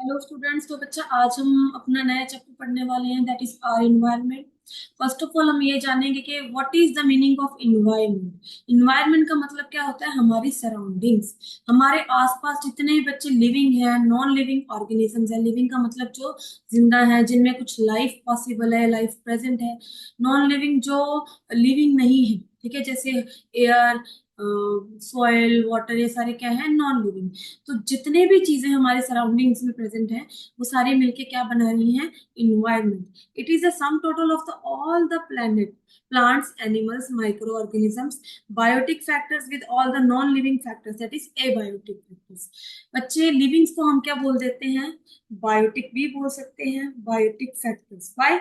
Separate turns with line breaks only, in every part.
Hello students. तो बच्चा आज हम अपना नया चैप्टर पढ़ने वाले हैं, that is our environment. First of all हम ये जानेंगे कि what is the meaning of environment. Environment का मतलब क्या होता है? हमारी सराउंडिंग्स, हमारे आसपास जितने भी बच्चे लिविंग है, नॉन लिविंग ऑर्गेनिजम्स है। लिविंग का मतलब जो जिंदा है, जिनमें कुछ लाइफ पॉसिबल है, लाइफ प्रेजेंट है। नॉन लिविंग जो लिविंग नहीं है, ठीक है, जैसे एयर, सॉइल, वाटर, ये सारे क्या है? Non living. तो जितने भी चीजें हमारे सराउंडिंग्स में प्रेजेंट हैं, वो सारी मिलके क्या बना रही हैं? Environment. It is the sum total of the all the planet, plants, animals, microorganisms, biotic factors with all the non-living factors, that is abiotic factors। बच्चे लिविंग्स को हम क्या बोल देते हैं? बायोटिक भी बोल सकते हैं, biotic factors. By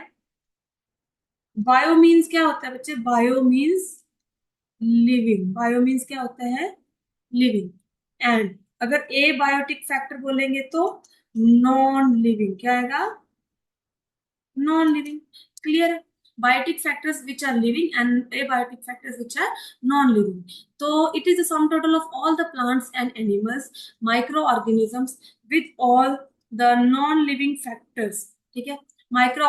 bio means क्या होता है बच्चे? Bio means living. Bio means क्या होता है? लिविंग। एंड अगर ए बायोटिक फैक्टर बोलेंगे तो नॉन लिविंग। क्या आएगा? Non living. Clear? Biotic factors which are living and abiotic factors which are non living. तो it is the sum total of all the plants and animals, micro organisms with all the non living factors. ठीक है? Micro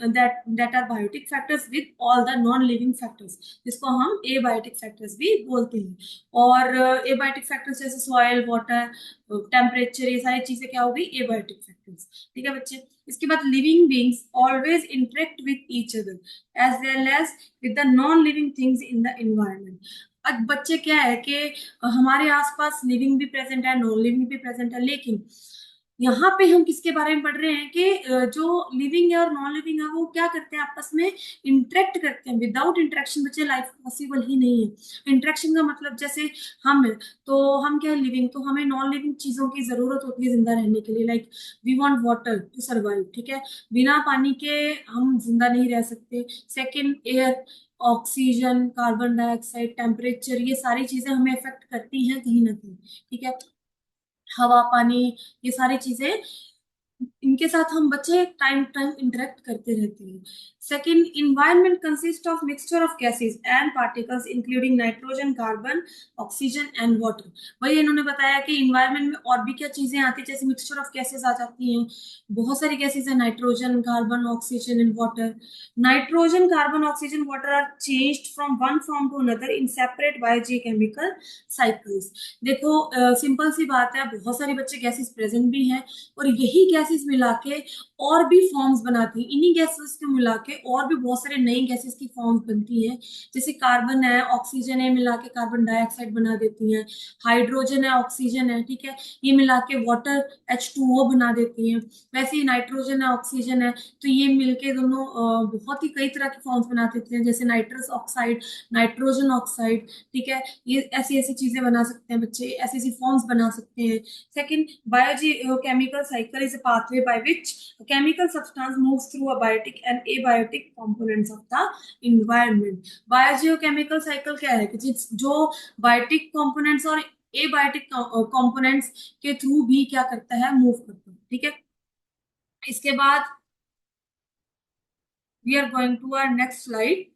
that are biotic factors with all the non living factors, जिसको हम abiotic factors भी बोलते हैं। और abiotic factors जैसे soil, water, temperature, ये सारी चीजें क्या हो गई? Abiotic factors. ठीक है बच्चे? इसके बाद living beings always interact with each other as well as with the non living things in the environment. अब बच्चे क्या है कि हमारे आसपास लिविंग भी प्रेजेंट है, नॉन लिविंग भी प्रेजेंट है, लेकिन यहाँ पे हम किसके बारे में पढ़ रहे हैं कि जो लिविंग है और नॉन लिविंग है वो क्या करते हैं? आपस में इंटरेक्ट करते हैं। विदाउट इंटरेक्शन बच्चे लाइफ पॉसिबल ही नहीं है। इंटरेक्शन का मतलब जैसे हम हैं, तो हम क्या है? लिविंग। तो हमें नॉन लिविंग चीजों की जरूरत होती है जिंदा रहने के लिए। Like we want water to survive. ठीक है? बिना पानी के हम जिंदा नहीं रह सकते। Second, air, oxygen, carbon dioxide, temperature, ये सारी चीजें हमें अफेक्ट करती हैं कहीं ना कहीं। ठीक है? हवा, पानी, ये सारी चीजें, इनके साथ हम बच्चे टाइम टाइम इंटरेक्ट करते रहते हैं। Second, environment consist of mixture of gases and particles including nitrogen, carbon, oxygen and water. वही इन्होंने बताया कि इन्वायरमेंट में और भी क्या चीजें आती है, जैसे मिक्सचर ऑफ गैसेस आ जाती हैं। बहुत सारी गैसेस है, nitrogen, carbon, oxygen and water. Nitrogen, carbon, oxygen, water are changed from one form to another in separate biochemical cycles. देखो, सिंपल सी बात है, बहुत सारे बच्चे गैसेस प्रेजेंट भी हैं और यही गैसेस मिला के और भी फॉर्म्स बनाती हैं। इन्हीं गैसेस को मिला के और भी बहुत सारे नई गैसेस की फॉर्म्स बनती हैं। जैसे कार्बन है, ऑक्सीजन है, मिला के कार्बन डाइऑक्साइड बना देती हैं। हाइड्रोजन है, ऑक्सीजन है, ठीक है, ये मिला के वाटर H2O बना देती हैं। वैसे ही नाइट्रोजन है, ऑक्सीजन है, तो ये मिलके दोनों बहुत ही कई तरह के फॉर्म्स बना देते हैं, जैसे नाइट्रस ऑक्साइड, नाइट्रोजन ऑक्साइड। ठीक है? ये ऐसी ऐसी चीजें बना सकते हैं बच्चे, ऐसी ऐसी फॉर्म्स बना सकते हैं। Second, biogeochemical cycle is a pathway by which a chemical substance moves through a biotic and abiotic components of the environment। Biogeochemical cycle क्या है कि जो बायोटिक कंपोनेंट्स और एबायोटिक कंपोनेंट्स के थ्रू भी क्या करता है? मूव करता है। ठीक है? इसके बाद we are going to our next slide,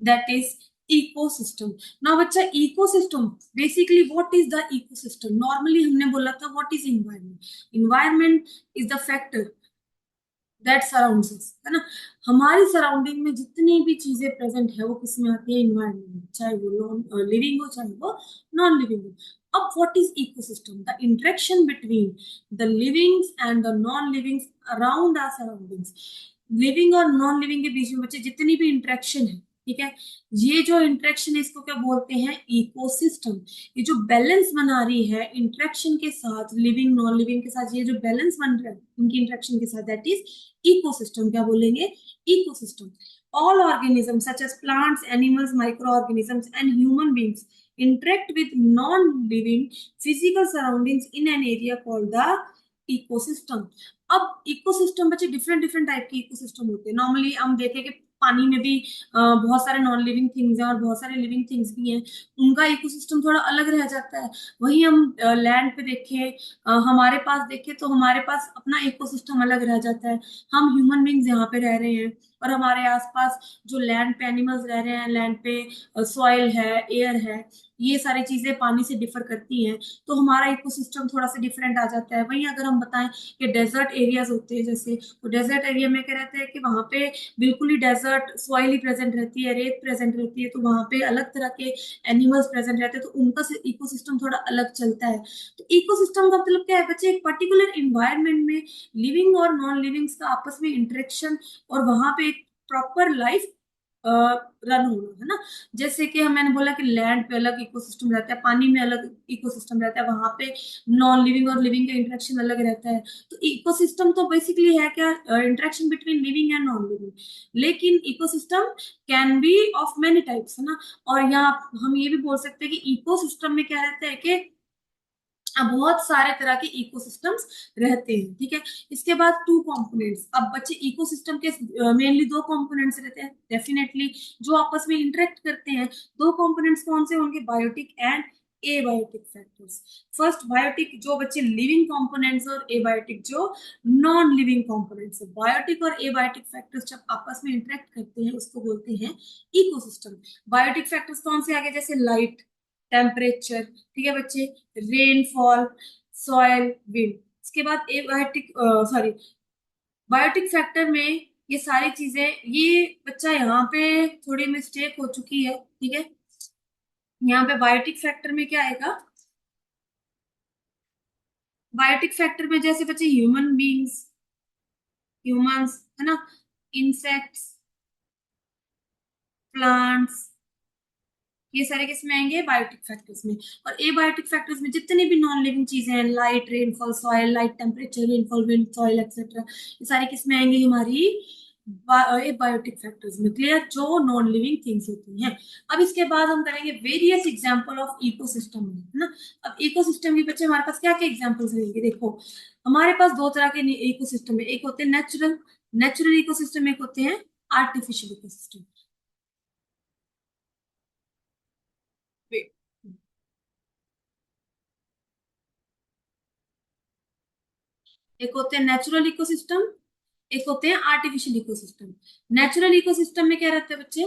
that is ecosystem। now बच्चा, ecosystem basically what is the ecosystem? normally हमने बोला था what is environment। environment is the factor that surrounds us, है ना? हमारी सराउंडिंग में जितनी भी चीजें प्रेजेंट है वो किस में आती है? इन्वायरमेंट में, चाहे वो नॉन लिविंग हो चाहे वो नॉन लिविंग हो। अब what is ecosystem? The interaction between the livings and the non livings around our surroundings. Living और नॉन लिविंग के बीच में बच्चे जितनी भी इंटरेक्शन है, ठीक है, ये जो इंटरेक्शन है इसको क्या बोलते हैं? इकोसिस्टम। ये जो बैलेंस बना रही है इंटरेक्शन के साथ, लिविंग नॉन लिविंग के साथ, ये जो बैलेंस बन रहा है इनकी इंटरेक्शन के साथ, दैट इज इकोसिस्टम। क्या बोलेंगे? Ecosystem. All organism such as plants, animals, micro organisms and human beings interact with non-living physical surroundings in an area called the ecosystem। अब इकोसिस्टम बच्चे डिफरेंट डिफरेंट टाइप के ecosystem होते हैं। Normally हम देखें कि पानी में भी बहुत सारे नॉन लिविंग थिंग्स हैं और बहुत सारे लिविंग थिंग्स भी हैं, उनका इकोसिस्टम थोड़ा अलग रह जाता है। वहीं हम लैंड पे देखें, हमारे पास देखें, तो हमारे पास अपना इकोसिस्टम अलग रह जाता है। हम ह्यूमन बींग्स यहाँ पे रह रहे हैं और हमारे आसपास जो लैंड पे एनिमल्स रह रहे हैं, लैंड पे सॉइल है, एयर है, ये सारी चीजें पानी से डिफर करती हैं, तो हमारा इकोसिस्टम थोड़ा सा डिफरेंट आ जाता है। वहीं अगर हम बताएं कि डेजर्ट एरियाज होते हैं जैसे, तो डेजर्ट एरिया में क्या रहता है कि वहां पे बिल्कुल ही डेजर्ट सॉइल ही प्रेजेंट रहती है, रेत प्रेजेंट रहती है, तो वहां पे अलग तरह के एनिमल्स प्रेजेंट रहते हैं, तो उनका इकोसिस्टम थोड़ा अलग चलता है। तो इकोसिस्टम का मतलब क्या है बच्चे, एक पर्टिकुलर इन्वायरमेंट में लिविंग और नॉन लिविंग्स का आपस में इंटरेक्शन, और वहां पे एक प्रॉपर लाइफ रन होना, है ना। जैसे कि मैंने बोला कि लैंड पे अलग इकोसिस्टम रहता है, पानी में अलग इकोसिस्टम रहता है, वहां पे नॉन लिविंग और लिविंग का इंटरेक्शन अलग रहता है। तो इकोसिस्टम तो बेसिकली है क्या, interaction between living and non living. लेकिन ecosystem can be of many types, है ना। और यहाँ हम ये भी बोल सकते हैं कि इकोसिस्टम में क्या रहता है कि अब बहुत सारे तरह के इकोसिस्टम्स रहते हैं, ठीक है। इसके बाद टू कंपोनेंट्स, अब बच्चे इकोसिस्टम के मेनली दो कंपोनेंट्स रहते हैं डेफिनेटली, जो आपस में इंटरेक्ट करते हैं। दो कंपोनेंट्स कौन से होंगे, biotic and abiotic factors. First biotic जो बच्चे लिविंग कंपोनेंट्स, और एबायोटिक जो नॉन लिविंग कंपोनेंट्स है। बायोटिक और एबायोटिक फैक्टर्स जब आपस में इंटरेक्ट करते हैं उसको बोलते हैं इकोसिस्टम। बायोटिक फैक्टर्स कौन से आगे, जैसे लाइट, टेम्परेचर, ठीक है बच्चे, रेनफॉल, सॉयल, विंड। इसके बाद एबायोटिक सॉरी बायोटिक फैक्टर में ये सारी चीजें, ये बच्चा यहाँ पे थोड़ी मिस्टेक हो चुकी है, ठीक है। यहाँ पे बायोटिक फैक्टर में क्या आएगा, बायोटिक फैक्टर में जैसे बच्चे ह्यूमन बींग्स, ह्यूमंस, है ना, इंसेक्ट्स, प्लांट्स, ये सारे किस में आएंगे, बायोटिक फैक्टर्स में। और एबायोटिक फैक्टर्स में जितनी भी नॉन लिविंग चीजें हैं, light, rainfall, soil, light, temperature, rainfall, wind, soil etcetera, ये सारी किस में आएंगी, हमारी एबायोटिक फैक्टर्स में। क्लियर, जो नॉन लिविंग थिंग्स होती हैं। अब इसके बाद हम करेंगे वेरियस एग्जांपल ऑफ इकोसिस्टम, है ना। अब इकोसिस्टम के बच्चे हमारे पास क्या क्या एग्जांपल्स रहेंगे, देखो हमारे पास दो तरह के इकोसिस्टम है, एक होते हैं नेचुरल, नेचुरल इकोसिस्टम, एक होते हैं आर्टिफिशियल इकोसिस्टम। एक होते हैं नेचुरल इकोसिस्टम, एक होते हैं आर्टिफिशियल इकोसिस्टम। नेचुरल इकोसिस्टम में क्या रहता है बच्चे,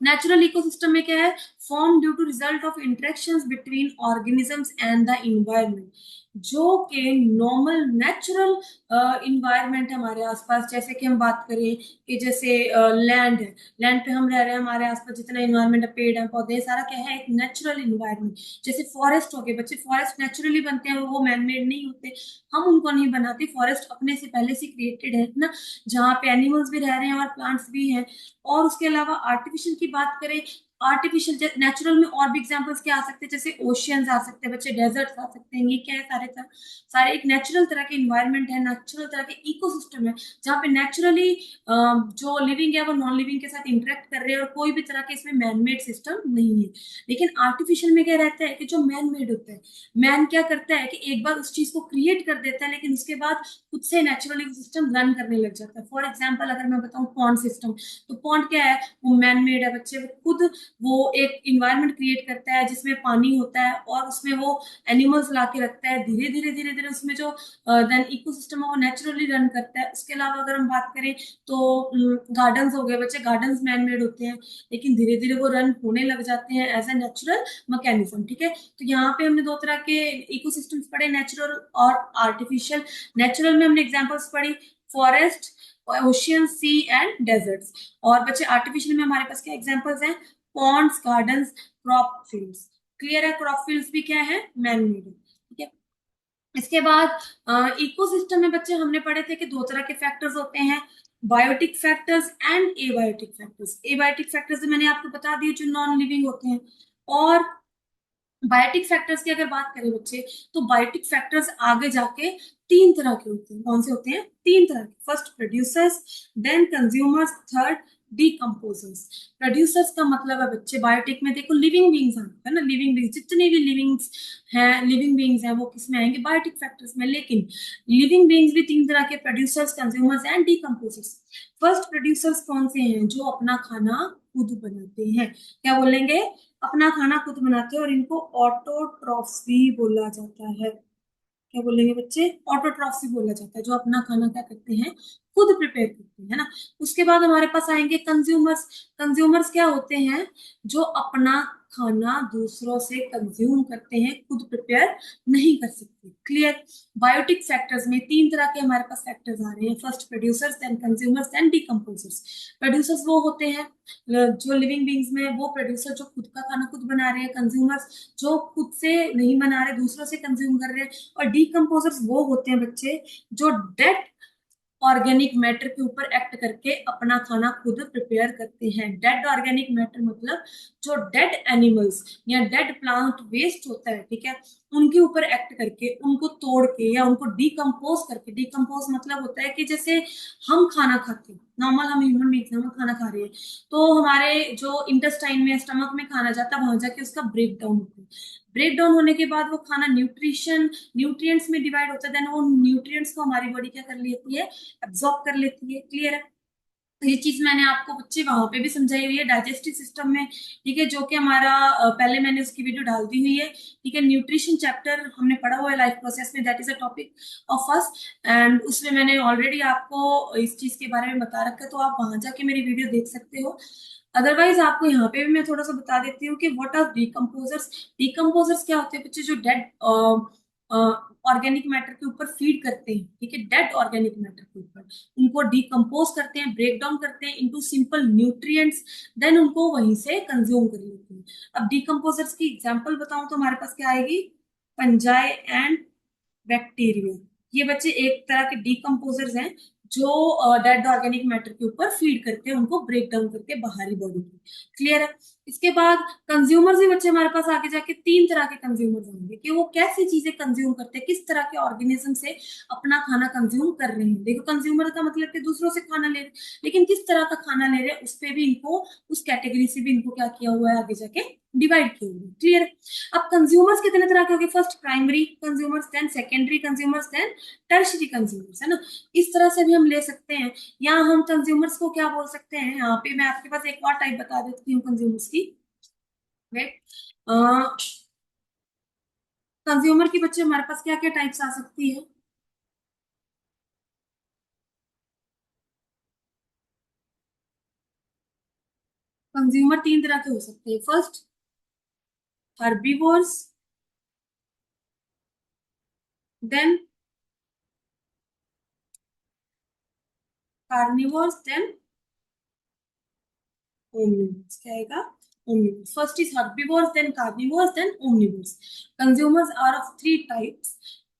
नेचुरल इकोसिस्टम में क्या है, form due to result of interactions between organisms and the environment. जो कि नॉर्मल नेचुरल इन्वायरमेंट है हमारे आसपास, जैसे कि हम बात करें कि जैसे लैंड है, लैंड पे हम रह रहे हैं, हमारे आसपास जितना इन्वायरमेंट है, पेड़ है, पौधे, सारा क्या है, एक नेचुरल इन्वायरमेंट। जैसे फॉरेस्ट हो गए बच्चे, फॉरेस्ट नेचुरली बनते हैं, वो मैन मेड नहीं होते, हम उनको नहीं बनाते, फॉरेस्ट अपने से पहले से क्रिएटेड है ना, जहाँ पे एनिमल्स भी रह रहे हैं और प्लांट्स भी हैं। और उसके अलावा आर्टिफिशियल की बात करें, आर्टिफिशियल नेचुरल में और भी एग्जांपल्स क्या आ सकते हैं, जैसे ओशियंस आ सकते हैं बच्चे, डेजर्ट्स आ सकते हैं, ये क्या है, सारे एक नेचुरल तरह के इन्वायरमेंट है, नेचुरल तरह के इकोसिस्टम है, जहाँ पे नेचुरली जो लिविंग है वो नॉन लिविंग के साथ इंटरेक्ट कर रहे हैं, और कोई भी तरह के इसमें मैन मेड सिस्टम नहीं है। लेकिन आर्टिफिशियल में क्या रहता है कि जो मैन मेड होता है, मैन क्या करता है कि एक बार उस चीज को क्रिएट कर देता है, लेकिन उसके बाद खुद से नेचुरल सिस्टम रन करने लग जाता है। फॉर एग्जाम्पल अगर मैं बताऊं पॉन्ड सिस्टम, तो पॉन्ड क्या है, वो मैन मेड है बच्चे, वो खुद वो एक इन्वायरमेंट क्रिएट करता है जिसमें पानी होता है, और उसमें वो एनिमल्स ला के रखता है, धीरे धीरे धीरे धीरे उसमें जो देन इकोसिस्टम है वो नेचुरली रन करता है। उसके अलावा अगर हम बात करें तो गार्डन्स हो गए बच्चे, गार्डन्स मैन मेड होते हैं, लेकिन धीरे धीरे वो रन होने लग जाते हैं एज ए नेचुरल मैकेनिज्म, ठीक है। तो यहाँ पे हमने दो तरह के इकोसिस्टम्स पढ़े, नेचुरल और आर्टिफिशियल। नेचुरल में हमने एग्जांपल्स पढ़ी, forest, ocean, sea and deserts. और बच्चे आर्टिफिशियल में हमारे पास क्या एग्जांपल्स हैं, ponds, gardens, crop fields. Clear है, क्रॉप फील्ड्स भी क्या है, मैन मेड है, ठीक है। इसके बाद इकोसिस्टम में बच्चे हमने पढ़े थे कि दो तरह के फैक्टर्स होते हैं, biotic factors and abiotic factors. Abiotic factors मैंने आपको बता दिए जो नॉन लिविंग होते हैं। और बायोटिक फैक्टर्स की अगर बात करें बच्चे, तो बायोटिक फैक्टर्स आगे जाके तीन तरह के होते हैं। कौन से होते हैं, तीन तरह के। First producers, then consumers, third decomposers. Producers का मतलब है बच्चे, बायोटिक में देखो लिविंग बींग्स है ना, लिविंग बींग्स, जितने भी लिविंग्स हैं, लिविंग बींग्स हैं, वो किस में आएंगे, बायोटिक फैक्टर्स में। लेकिन लिविंग बींग्स भी तीन तरह के, producers, consumers and decomposers. First producers कौन से हैं, जो अपना खाना खुद बनाते हैं, क्या बोलेंगे, अपना खाना खुद बनाते हैं, और इनको ऑटोट्रॉफी बोला जाता है। क्या बोलेंगे बच्चे, ऑटोट्रॉफी बोला जाता है, जो अपना खाना क्या करते हैं, खुद प्रिपेयर करते हैं, है ना। उसके बाद हमारे पास आएंगे कंज्यूमर्स। कंज्यूमर्स क्या होते हैं, जो अपना खाना दूसरों से कंज्यूम करते हैं, खुद प्रिपेयर नहीं कर सकते। क्लियर। बायोटिक फैक्टर्स में तीन तरह के हमारे पास फैक्टर्स आ रहे हैं, first producers, then consumers, then decomposers. Producers वो होते हैं जो लिविंग बींग्स में, वो प्रोड्यूसर जो खुद का खाना खुद बना रहे हैं। कंज्यूमर्स जो खुद से नहीं बना रहे, दूसरों से कंज्यूम कर रहे हैं। और डिकम्पोजर्स वो होते हैं बच्चे जो डेड ऑर्गेनिक मैटर के ऊपर एक्ट करके अपना खाना खुद प्रिपेयर करते हैं। डेड ऑर्गेनिक मैटर मतलब जो डेड एनिमल्स या डेड प्लांट वेस्ट होता है, ठीक है, उनके ऊपर एक्ट करके, उनको तोड़ के या उनको डिकम्पोज करके। डिकम्पोज मतलब होता है कि जैसे हम खाना खाते हैं, नॉर्मल हम ह्यूमन बींग्स हम खाना खा रहे हैं, तो हमारे जो इंटेस्टाइन में, स्टमक में खाना जाता है, वहां जाके उसका ब्रेक डाउन होता है। ब्रेक डाउन होने के बाद वो खाना न्यूट्रिएंट्स में डिवाइड होता है, देन वो न्यूट्रिएंट्स को हमारी बॉडी क्या कर लेती है, एब्जॉर्ब कर लेती है। क्लियर है। तो ये चीज मैंने आपको बच्चे वहां पे भी समझाई हुई है डाइजेस्टिव सिस्टम में, ठीक है, जो कि हमारा पहले मैंने उसकी वीडियो डाल दी हुई है, ठीक है। न्यूट्रिशन चैप्टर हमने पढ़ा हुआ है लाइफ प्रोसेस में, that is a topic of us, and उसमें मैंने ऑलरेडी आपको इस चीज के बारे में बता रखा है, तो आप वहां जाके मेरी वीडियो देख सकते हो। अदरवाइज आपको यहाँ पे भी मैं थोड़ा सा बता देती हूँ कि व्हाट आर डिकम्पोजर्स। डिकम्पोजर्स क्या होते हैं बच्चे, जो डेड ऑर्गेनिक मैटर के ऊपर फीड करते हैं, ठीक है, डेड ऑर्गेनिक मैटर के ऊपर उनको डिकम्पोज करते हैं, ब्रेक डाउन करते हैं इनटू सिंपल न्यूट्रिएंट्स, देन उनको वहीं से कंज्यूम कर लेते हैं। अब डिकम्पोजर्स की एग्जांपल बताऊं तो हमारे पास क्या आएगी, फंजाई एंड बैक्टीरिया। ये बच्चे एक तरह के डिकम्पोजर्स हैं जो डेड ऑर्गेनिक मैटर के ऊपर फीड करके उनको ब्रेक डाउन करके बाहरी बॉडी की। क्लियर है। इसके बाद कंज्यूमर्स भी बच्चे हमारे पास आगे जाके तीन तरह के कंज्यूमर्स होंगे कि वो कैसी चीजें कंज्यूम करते हैं, किस तरह के ऑर्गेनिज्म से अपना खाना कंज्यूम कर रहे हैं। देखो, कंज्यूमर का मतलब कि दूसरों से खाना ले रहे हैं, लेकिन किस तरह का खाना ले रहे हैं उस पे भी इनको, उस कैटेगरी से भी इनको क्या किया हुआ है, आगे जाके डिवाइड किया हुआ है। क्लियर। अब कंज्यूमर्स कितने तरह के होंगे, first primary consumers, then secondary consumers, then tertiary consumers, है ना। इस तरह से भी हम ले सकते हैं। या हम कंज्यूमर्स को क्या बोल सकते हैं, यहाँ पे मैं आपके पास एक और टाइप बता देती हूँ कंज्यूमर्स की। कंज्यूमर की बच्चे हमारे पास क्या क्या टाइप्स आ सकती है। कंज्यूमर तीन तरह के हो सकते हैं, first herbivores, then carnivores, then omnivores। क्या आएगा, omnivores। First is herbivores, then carnivores, then omnivores। Consumers are of three types: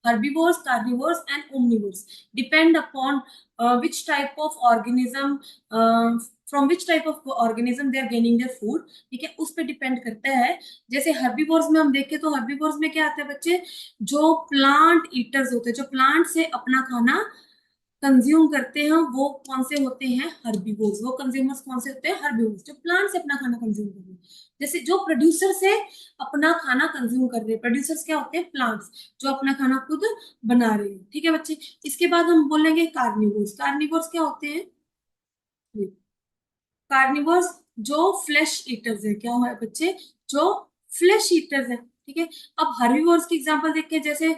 herbivores, carnivores, and omnivores। Depend upon which type of organism, from which type of organism they are gaining their food, ठीक है, उस पर depend करता है। जैसे herbivores में हम देखें तो हर्बीवोर्स में क्या आता है बच्चे, जो प्लांट ईटर्स होते हैं, जो प्लांट से अपना खाना कंज्यूम करते हैं, वो कौन से होते हैं, हर्बीवोर्स। वो कंज्यूमर्स कौन से होते हैं, हर्बीवोर्स, जो प्लांट से अपना खाना कंज्यूम कर रहे हैं। जैसे जो प्रोड्यूसर से अपना खाना कंज्यूम कर रहे हैं, प्रोड्यूसर्स क्या होते हैं, प्लांट्स जो अपना खाना खुद बना रहे हैं। ठीक है बच्चे। इसके बाद हम बोलेंगे कार्निवोर्स। कार्निवोर्स क्या होते हैं, कार्निवर्स जो फ्लैश ईटर्स है। क्या है बच्चे, जो फ्लैश ईटर्स है, ठीक है। अब हर्बीवोर्स की एग्जांपल देखते हैं, जैसे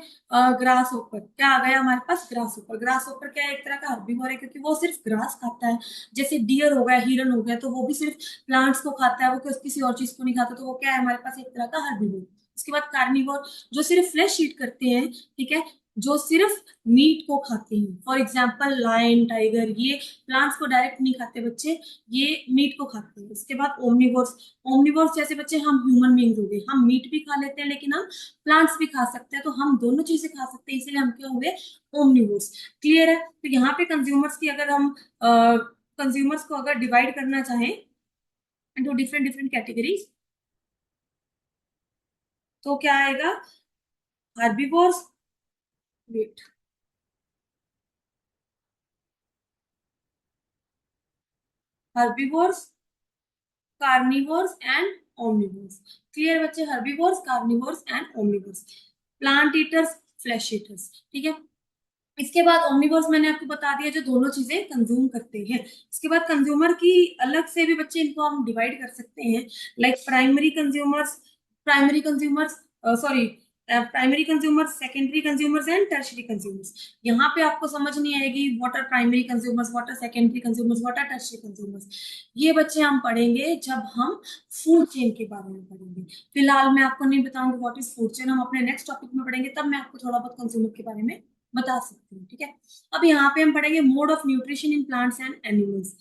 ग्रास ओपर। क्या आ गया हमारे पास, ग्रास ओपर। ग्रास ओपर क्या है, एक तरह का हर्बीवोर है, क्योंकि वो सिर्फ ग्रास खाता है। जैसे डियर हो गया, हिरन हो गया, तो वो भी सिर्फ प्लांट्स को खाता है, वो किसी और चीज को नहीं खाता, तो वो क्या है हमारे पास, एक तरह का हर्बीवोर। उसके बाद कार्निवोर जो सिर्फ फ्लैश ईट करते हैं, ठीक है, जो सिर्फ मीट को खाते हैं। फॉर एग्जाम्पल लायन, टाइगर, ये प्लांट्स को डायरेक्ट नहीं खाते बच्चे, ये मीट को खाते हैं। उसके बाद ओमनिवोर्स। ओमनिवोर्स जैसे बच्चे हम ह्यूमन बींग्स हो गए, हम मीट भी खा लेते हैं लेकिन हम प्लांट्स भी खा सकते हैं, तो हम दोनों चीजें खा सकते हैं, इसीलिए हम क्या हुए, ओमनिवोर्स। क्लियर है। तो यहाँ पे कंज्यूमर्स की अगर हम कंज्यूमर्स को अगर डिवाइड करना चाहें इनटू डिफरेंट डिफरेंट कैटेगरीज, तो क्या आएगा, herbivores, wait, herbivores, carnivores and omnivores. Clear बच्चे, herbivores, carnivores and omnivores. Plant eaters, flesh eaters, ठीक है। इसके बाद ओमनिवोर्स मैंने आपको बता दिया, जो दोनों चीजें कंज्यूम करते हैं। इसके बाद कंज्यूमर की अलग से भी बच्चे इनको हम डिवाइड कर सकते हैं, like primary consumers, primary consumers, sorry, primary consumers, secondary consumers and tertiary consumers. यहाँ पे आपको समझ नहीं आएगी what are primary consumers, what are secondary consumers, what are tertiary consumers. ये बच्चे हम पढ़ेंगे जब हम फूड चेन के बारे में पढ़ेंगे। फिलहाल मैं आपको नहीं बताऊंगी व्हाट इज फूड चेन, हम अपने नेक्स्ट टॉपिक में पढ़ेंगे, तब मैं आपको थोड़ा बहुत कंज्यूमर के बारे में बता सकती हूँ, ठीक है। अब यहाँ पे हम पढ़ेंगे mode of nutrition in plants and animals.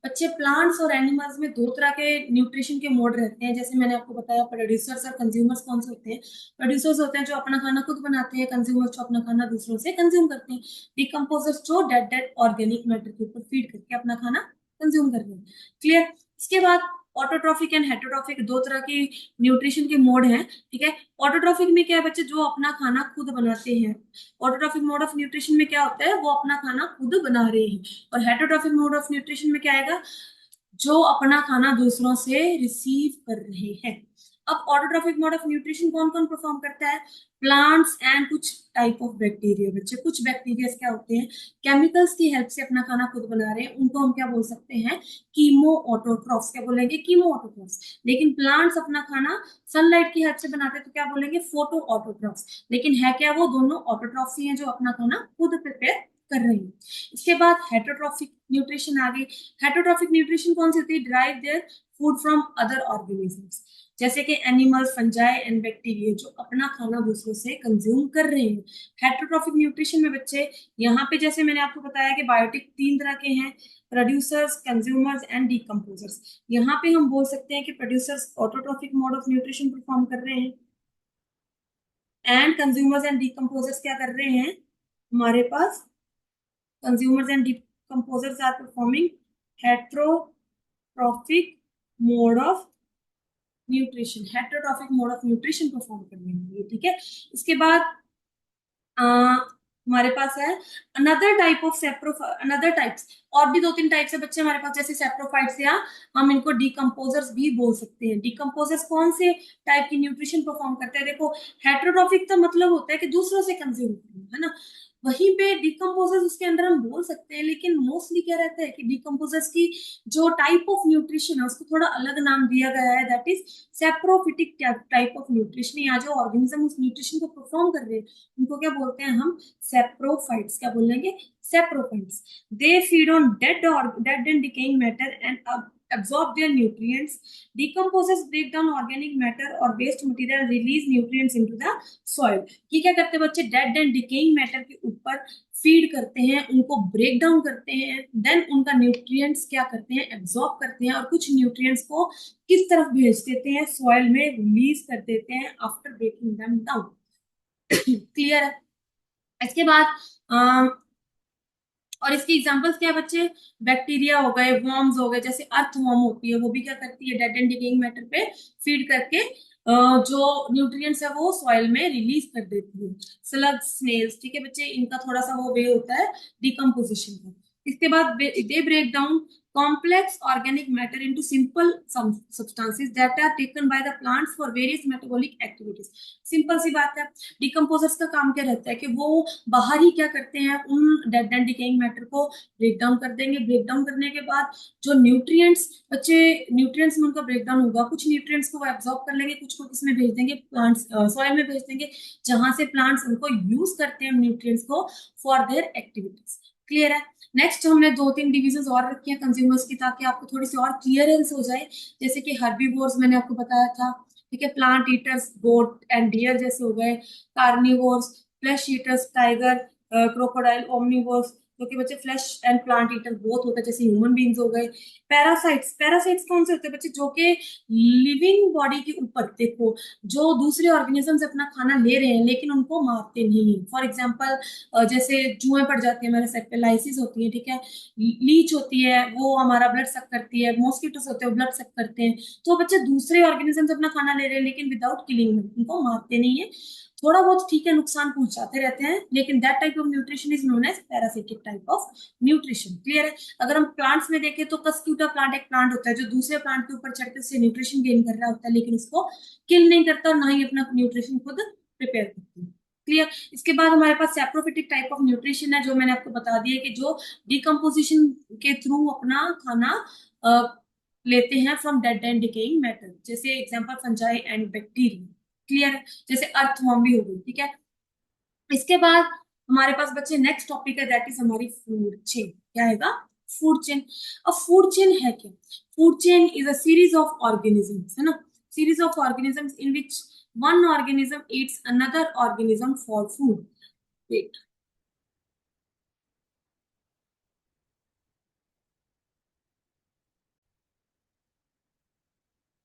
बच्चे प्लांट्स और एनिमल्स में दो तरह के न्यूट्रिशन के मोड रहते हैं, जैसे मैंने आपको बताया प्रोड्यूसर्स और कंज्यूमर्स कौन से होते हैं। प्रोड्यूसर्स होते हैं जो अपना खाना खुद बनाते हैं, कंज्यूमर्स जो अपना खाना दूसरों से कंज्यूम करते हैं, डिकम्पोजर्स जो डेड डेड ऑर्गेनिक मैटर के ऊपर फीड करके अपना खाना कंज्यूम कर रहे हैं। क्लियर। इसके बाद ऑटोट्रॉफिक एंड हेटरोट्रॉफिक दो तरह की न्यूट्रिशन के मोड हैं, ठीक है। ऑटोट्रॉफिक में क्या है बच्चे, जो अपना खाना खुद बनाते हैं। ऑटोट्रॉफिक मोड ऑफ न्यूट्रिशन में क्या होता है, वो अपना खाना खुद बना रहे हैं। और हेटरोट्रॉफिक मोड ऑफ न्यूट्रिशन में क्या आएगा, जो अपना खाना दूसरों से रिसीव कर रहे हैं। अब ऑटोट्रॉफिक मोड ऑफ न्यूट्रिशन कौन कौन परफॉर्म करता है, प्लांट्स एंड कुछ टाइप ऑफ बैक्टीरिया। बच्चे कुछ बैक्टीरिया क्या होते हैं, केमिकल्स की हेल्प से अपना खाना खुद बना रहे हैं, उनको हम क्या बोल सकते हैं, कीमो ऑटोट्रॉफ्स। क्या बोलेंगे, कीमो ऑटोट्रॉफ्स। लेकिन प्लांट्स अपना खाना सनलाइट की हेल्प से बनाते हैं तो क्या बोलेंगे, फोटो ऑटोट्रॉफ्स। लेकिन है क्या, वो दोनों ऑटोट्रॉफ्स ही हैं जो अपना खाना खुद प्रिपेयर कर रही है। इसके बाद हेटरोट्रॉफिक न्यूट्रिशन आ गई। हेटरोट्रॉफिक न्यूट्रिशन कौन सी होती है, drive their food from other organisms, जैसे कि एनिमल्स, फंजाई एंड बैक्टीरिया, जो अपना खाना दूसरों से कंज्यूम कर रहे हैं। हेटरोट्रॉफिक न्यूट्रिशन में बच्चे यहाँ पे जैसे मैंने आपको बताया कि बायोटिक तीन तरह के हैं, प्रोड्यूसर्स, कंज्यूमर्स एंड डिकम्पोजर्स। यहाँ पे हम बोल सकते हैं कि producers autotrophic mode of nutrition perform कर रहे हैं, एंड कंज्यूमर्स एंड डिकम्पोजर्स क्या कर रहे हैं, हमारे पास consumers and decomposers are performing heterotrophic mode of nutrition, heterotrophic mode of nutrition perform करने के लिए, ठीक है। इसके बाद हमारे पास है another type of सेप्रो, another types, और भी दो तीन टाइप्स है बच्चे हमारे पास, जैसे सेप्रोफाइट्स, या हम इनको डिकम्पोजर्स भी बोल सकते हैं। डिकम्पोजर्स कौन से टाइप की न्यूट्रिशन परफॉर्म करते हैं, देखो हेटरोट्रॉफिक का मतलब होता है कि दूसरों से कंज्यूम करना, है ना। वहीं पे डिकम्पोजर्स उसके अंदर हम बोल सकते हैं, लेकिन मोस्टली क्या रहता है कि डिकम्पोजर्स की जो टाइप ऑफ न्यूट्रिशन है उसको थोड़ा अलग नाम दिया गया है, that is saprophytic type of nutrition. या जो ऑर्गेनिज्म उस न्यूट्रिशन को परफॉर्म कर रहे हैं उनको क्या बोलते हैं हम, सेप्रोफाइट्स। क्या बोलेंगे, saprophytes. They feed on dead and decaying matter and absorb their nutrients. Decomposers break down organic matter or waste material, release nutrients into the soil. ये क्या करते हैं बच्चे, डेड एंड डिकेइंग मैटर के ऊपर फीड करते हैं, उनको ब्रेक डाउन करते हैं, देन उनका न्यूट्रिएंट्स क्या करते हैं, एब्जॉर्ब करते हैं, और कुछ न्यूट्रिएंट्स को किस तरफ भेज देते हैं, सॉइल में रिलीज कर देते हैं after breaking them down. Clear है। इसके बाद और इसकी एग्जांपल्स क्या है बच्चे, बैक्टीरिया हो गए, वर्म्स हो गए, जैसे अर्थ वर्म होती है, वो भी क्या करती है, डेड एंड डिकेइंग मैटर पे फीड करके जो न्यूट्रिएंट्स है वो सॉइल में रिलीज कर देती है। स्लग, स्नेल्स, ठीक है बच्चे, इनका थोड़ा सा वो वे होता है डिकम्पोजिशन का। इसके बाद they break down complex organic matter into simple substances that are taken by the plants for various metabolic activities। Simple सी बात है, डिकम्पोजर्स का काम क्या रहता है कि वो बाहर ही क्या करते हैं, उन डेड एंड डिकेइंग मैटर को ब्रेक डाउन कर देंगे। ब्रेक डाउन करने के बाद जो न्यूट्रिएंट्स बच्चे, न्यूट्रिएंट्स में उनका ब्रेक डाउन होगा, कुछ न्यूट्रिएंट्स को वो एब्जॉर्ब कर लेंगे, कुछ को किसमें भेज देंगे, प्लांट्स, सॉइल में भेज देंगे, जहां से प्लांट्स उनको यूज करते हैं न्यूट्रिएंट्स को फॉर देयर एक्टिविटीज। क्लियर है। नेक्स्ट हमने दो तीन डिविजन और रखी हैं कंज्यूमर्स की, ताकि आपको थोड़ी सी और क्लियरेंस हो जाए। जैसे कि हर्बीवोर्स मैंने आपको बताया था, ठीक है, plant eaters, goat and deer जैसे हो गए, carnivores, flesh eaters, tiger, crocodile, omnivores, जो कि बच्चे flesh and plant eater both होते हैं, जैसे ह्यूमन बींग्स हो गए। पैरासाइट्स, पैरासाइट्स कौन से होते हैं बच्चे, जो कि लिविंग बॉडी के ऊपर, देखो, जो दूसरे ऑर्गेनिज्म से अपना खाना ले रहे हैं लेकिन उनको मारते नहीं है। फॉर एग्जाम्पल जैसे जुएं पड़ जाती है हमारे सेट पे, लाइसिस होती है, ठीक है, लीच होती है, वो हमारा ब्लड सक करती है, मॉस्किटोस होते हैं, ब्लड सक करते हैं। तो बच्चे दूसरे ऑर्गेनिज्म से अपना खाना ले रहे हैं लेकिन विदाउट किलिंग, उनको मारते नहीं है, थोड़ा बहुत ठीक है नुकसान पहुंचाते रहते हैं, लेकिन that type of nutrition is known as parasitic type of nutrition. Clear है। अगर हम प्लांट्स में देखें तो कस्क्यूटा प्लांट एक प्लांट होता है जो दूसरे प्लांट के ऊपर चढ़कर उससे न्यूट्रिशन गेन कर रहा होता है, लेकिन उसको किल नहीं करता और ना ही अपना न्यूट्रिशन खुद प्रिपेयर करता है। क्लियर। इसके बाद हमारे पास सेप्रोफिटिक टाइप ऑफ न्यूट्रिशन है, जो मैंने आपको बता दिया कि जो डिकम्पोजिशन के थ्रू अपना खाना लेते हैं from dead and decaying matter, जैसे example fungi and bacteria. Clear है, जैसे अर्थवॉर्म भी हो गई, ठीक है। इसके बाद हमारे पास बच्चे नेक्स्ट टॉपिक है, दैट इज हमारी फूड चेन। क्या आएगा? Food chain. अब फूड चेन है क्या? Food chain is a series of organisms, है ना, series of organisms in which one organism eats another organism for food. Wait,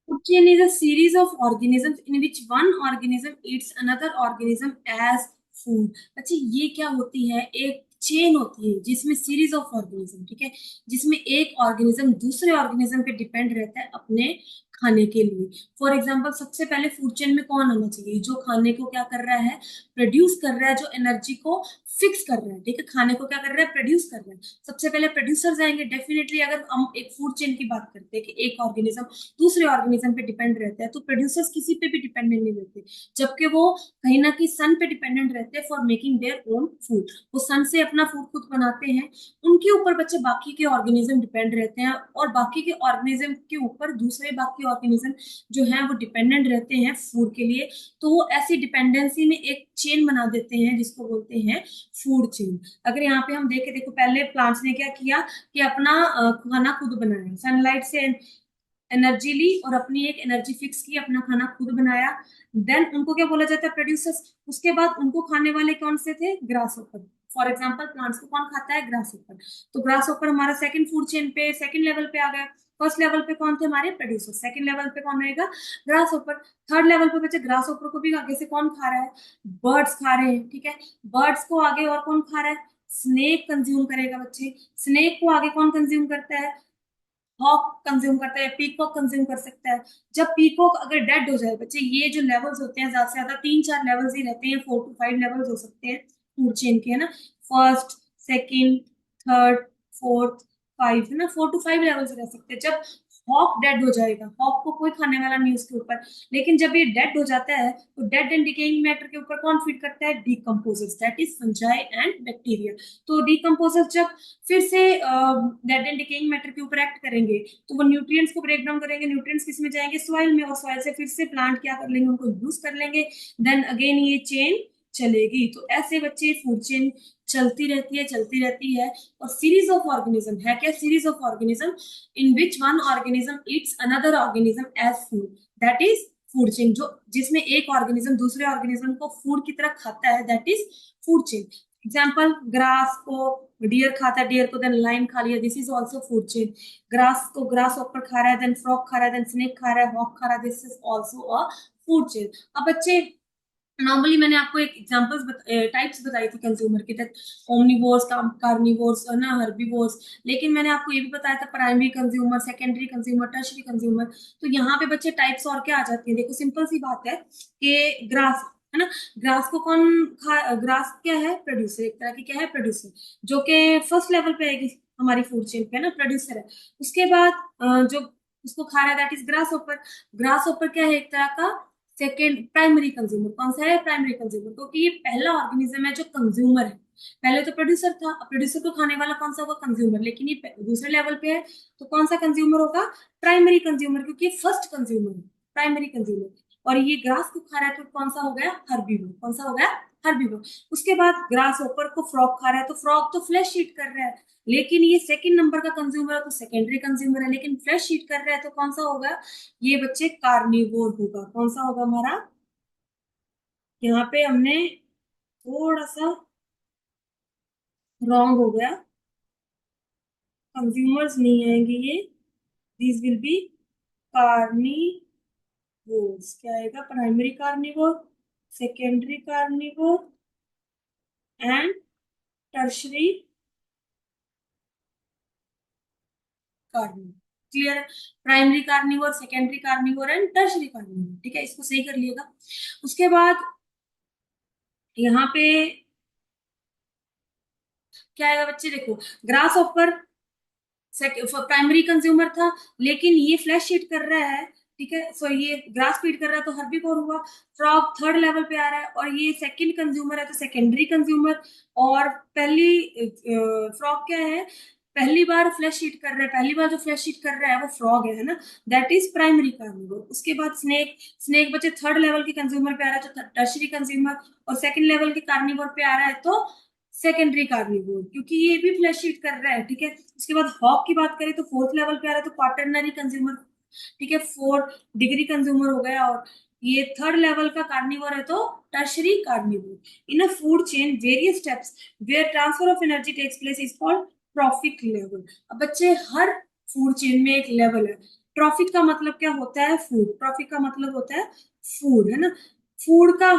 food chain is a series of organisms in which one organism eats another organism as food। अच्छा, ये क्या होती है? एक chain होती है जिसमें सीरीज ऑफ ऑर्गेनिज्म, ठीक है, जिसमें एक ऑर्गेनिज्म दूसरे ऑर्गेनिज्म पे डिपेंड रहता है अपने खाने के लिए। फॉर एग्जाम्पल, सबसे पहले फूड चेन में कौन आना चाहिए? जो खाने को क्या कर रहा है? प्रोड्यूस कर रहा है, जो एनर्जी को फिक्स कर रहा है, ठीक है, खाने को क्या कर रहा है? प्रोड्यूस कर रहा है। सबसे पहले प्रोड्यूसर्स आएंगे डेफिनेटली। अगर हम एक फूड चेन की बात करते हैं कि एक ऑर्गेनिज्म दूसरे ऑर्गेनिज्म पे डिपेंड रहते हैं, तो प्रोड्यूसर्स किसी पे भी डिपेंडेंट नहीं रहते, जबकि वो कहीं ना कहीं सन पे डिपेंडेंट रहते हैं for making their own food. वो सन से अपना फूड खुद बनाते हैं। उनके ऊपर बच्चे बाकी के ऑर्गेनिज्म डिपेंड रहते हैं, और बाकी के ऑर्गेनिज्म के ऊपर दूसरे बाकी ऑर्गेनिज्म जो है वो डिपेंडेंट रहते हैं फूड के लिए। तो वो ऐसी डिपेंडेंसी में एक चेन बना देते हैं जिसको बोलते हैं फूड चेन। अगर यहाँ पे हम देखें, देखो पहले प्लांट्स ने क्या किया कि अपना खाना खुद बनाया, सनलाइट से एनर्जी ली और अपनी एक एनर्जी फिक्स की, अपना खाना खुद बनाया। देन उनको क्या बोला जाता है? प्रोड्यूसर्स। उसके बाद उनको खाने वाले कौन से थे? Grass hopper. For example, plants को कौन खाता है? Grass hopper. तो ग्रास होपर हमारा सेकंड फूड चेन पे, सेकंड लेवल पे आ गया। फर्स्ट लेवल पे कौन थे? हमारे प्रोड्यूसर। सेकंड लेवल पे कौन रहेगा? Grass hopper. थर्ड लेवल पे बच्चे ग्रास होपर को भी आगे से कौन खा रहा है? बर्ड्स खा रहे हैं, ठीक है। बर्ड्स को आगे और कौन खा रहा है? स्नेक कंज्यूम करेगा बच्चे। स्नेक को आगे कौन कंज्यूम करता है? हॉक कंज्यूम करता है, पीकॉक कंज्यूम कर सकता है। जब पीकॉक अगर डेड हो जाए बच्चे, ये जो लेवल्स होते हैं ज्यादा से ज्यादा 3-4 लेवल्स ही रहते हैं, 4 to 5 लेवल्स हो सकते हैं फूड चेन के, है ना। First, second, third, fourth, five, है ना, 4 to 5 लेवल्स रह सकते हैं। जब हॉक डेड हो जाएगा, हॉक को कोई खाने वाला नहीं उसके ऊपर, लेकिन जब ये डेड हो जाता है तो डेड एंड डिकेइंग मैटर के ऊपर कौन फीड करता है? Decomposers, that is fungi and bacteria. तो डीकम्पोजर्स जब फिर से डेड एंड डिकेइंग मैटर के ऊपर एक्ट करेंगे, तो वो न्यूट्रिएंट्स को ब्रेक डाउन करेंगे। न्यूट्रिएंट्स किस में जाएंगे? सॉइल में, और सॉइल से फिर से प्लांट क्या कर लेंगे? उनको यूज कर लेंगे। देन अगेन ये चेन चलेगी। तो ऐसे बच्चे फूड चेन चलती रहती है, चलती रहती है। और सीरीज ऑफ ऑर्गेनिज्म है क्या? Series of organism in which one organism eats another organism as food, that is food chain. जो जिसमें एक ऑर्गेनिज्म दूसरे ऑर्गेनिज्म को फूड की तरह खाता है, that is food chain. Example, grass को डियर खाता है, डियर को देन लाइन खा लिया, this is also food chain. Grass को ग्रास ऊपर खा रहा है, देन फ्रॉग खा रहा है, देन स्नेक खा रहा है, हॉक खा रहा है, this is also a food chain. अब बच्चे, नॉर्मली मैंने आपको एक एग्जांपल्स टाइप्स बताई थी कंज्यूमर की, तक ओमनिवोर्स, कार्निवोर्स और ना हर्बीवोर्स। लेकिन मैंने आपको ये भी बताया था primary consumer, secondary consumer, tertiary consumer. तो यहाँ पे बच्चे टाइप्स और क्या आ जाती है? देखो सिंपल सी बात है कि ग्रास, है ना, ग्रास को कौन खा, ग्रास क्या है? प्रोड्यूसर, एक तरह की क्या है? प्रोड्यूसर, जो कि फर्स्ट लेवल पे आएगी हमारी फूड चेन पे, है ना, प्रोड्यूसर है। उसके बाद जो उसको खा रहा है, दैट इज ग्रास ऊपर। ग्रास ऊपर क्या है? एक तरह का सेकेंड प्राइमरी कंज्यूमर। कौन सा है? प्राइमरी कंज्यूमर, क्योंकि ये पहला ऑर्गेनिज्म है जो कंज्यूमर है। पहले तो प्रोड्यूसर था, अब प्रोड्यूसर को खाने वाला कौन सा होगा? कंज्यूमर। लेकिन ये दूसरे लेवल पे है, तो कौन सा कंज्यूमर होगा? प्राइमरी कंज्यूमर, क्योंकि ये फर्स्ट कंज्यूमर है, प्राइमरी कंज्यूमर। और ये ग्रास को खा रहा है, तो कौन सा हो गया? हर्बीवर। कौन सा हो गया? हर्बीवर। उसके बाद ग्रास ऊपर को फ्रॉग खा रहा है, तो फ्रॉग तो फ्लैश ईट कर रहा है, लेकिन ये सेकंड नंबर का कंज्यूमर है, तो सेकेंडरी कंज्यूमर है, लेकिन फ्लैश ईट कर रहा है, तो कौन सा होगा? ये बच्चे कार्निवोर होगा। कौन सा होगा हमारा? यहाँ पे हमने थोड़ा सा रॉन्ग हो गया, कंज्यूमर्स नहीं आएंगे ये, दीज विल बी कार्निवोर्स। क्या आएगा? Primary carnivore, secondary carnivore and tertiary carnivore. Clear? Primary carnivore, secondary carnivore and tertiary carnivore, ठीक है, इसको सही कर लिएगा। उसके बाद यहाँ पे क्या आएगा बच्चे? देखो, ग्रास ऑफर प्राइमरी कंज्यूमर था, लेकिन ये फ्लैश ईट कर रहा है, ठीक है, सो ये ग्रास फीड कर रहा है, तो हर्बीवोर हुआ। फ्रॉग थर्ड लेवल पे आ रहा है, और ये सेकंड कंज्यूमर है, तो सेकेंडरी कंज्यूमर। और पहली फ्रॉग क्या है? पहली बार फ्लैश ईट कर रहा है, पहली बार जो फ्लैश ईट कर रहा है वो फ्रॉग है ना, दैट इज प्राइमरी कार्निवोर। उसके बाद स्नेक, स्नेक बच्चे थर्ड लेवल के कंज्यूमर पे आ रहा है तो टर्शरी कंज्यूमर, और सेकंड लेवल के कार्निवोर पे आ रहा है तो सेकेंडरी कार्निवोर, क्योंकि ये भी फ्लैश ईट कर रहा है, ठीक है। उसके बाद हॉक की बात करें तो फोर्थ लेवल पे आ रहा है तो क्वाटरनरी कंज्यूमर, ठीक है, 4 डिग्री कंज्यूमर हो गया। और ये थर्ड लेवल का कार्निवोर है तो tertiary carnivore. In a food chain various steps where transfer of energy takes place is called trophic level. अब बच्चे हर फूड चेन में एक लेवल है। ट्रॉफिक का मतलब क्या होता है? फूड। ट्रॉफिक का मतलब होता है फूड, है ना। फूड का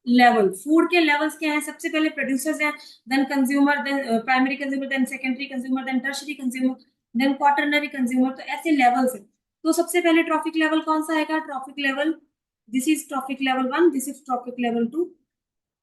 लेवल, फूड के लेवल्स क्या है? सबसे पहले प्रोड्यूसर्स हैं, then consumer, then primary consumer, then secondary consumer, then tertiary consumer, then quaternary consumer. तो ऐसे लेवल्स है। तो सबसे पहले ट्रॉफिक लेवल कौन सा आएगा? Trophic level, this is trophic level 1, this is trophic level 2,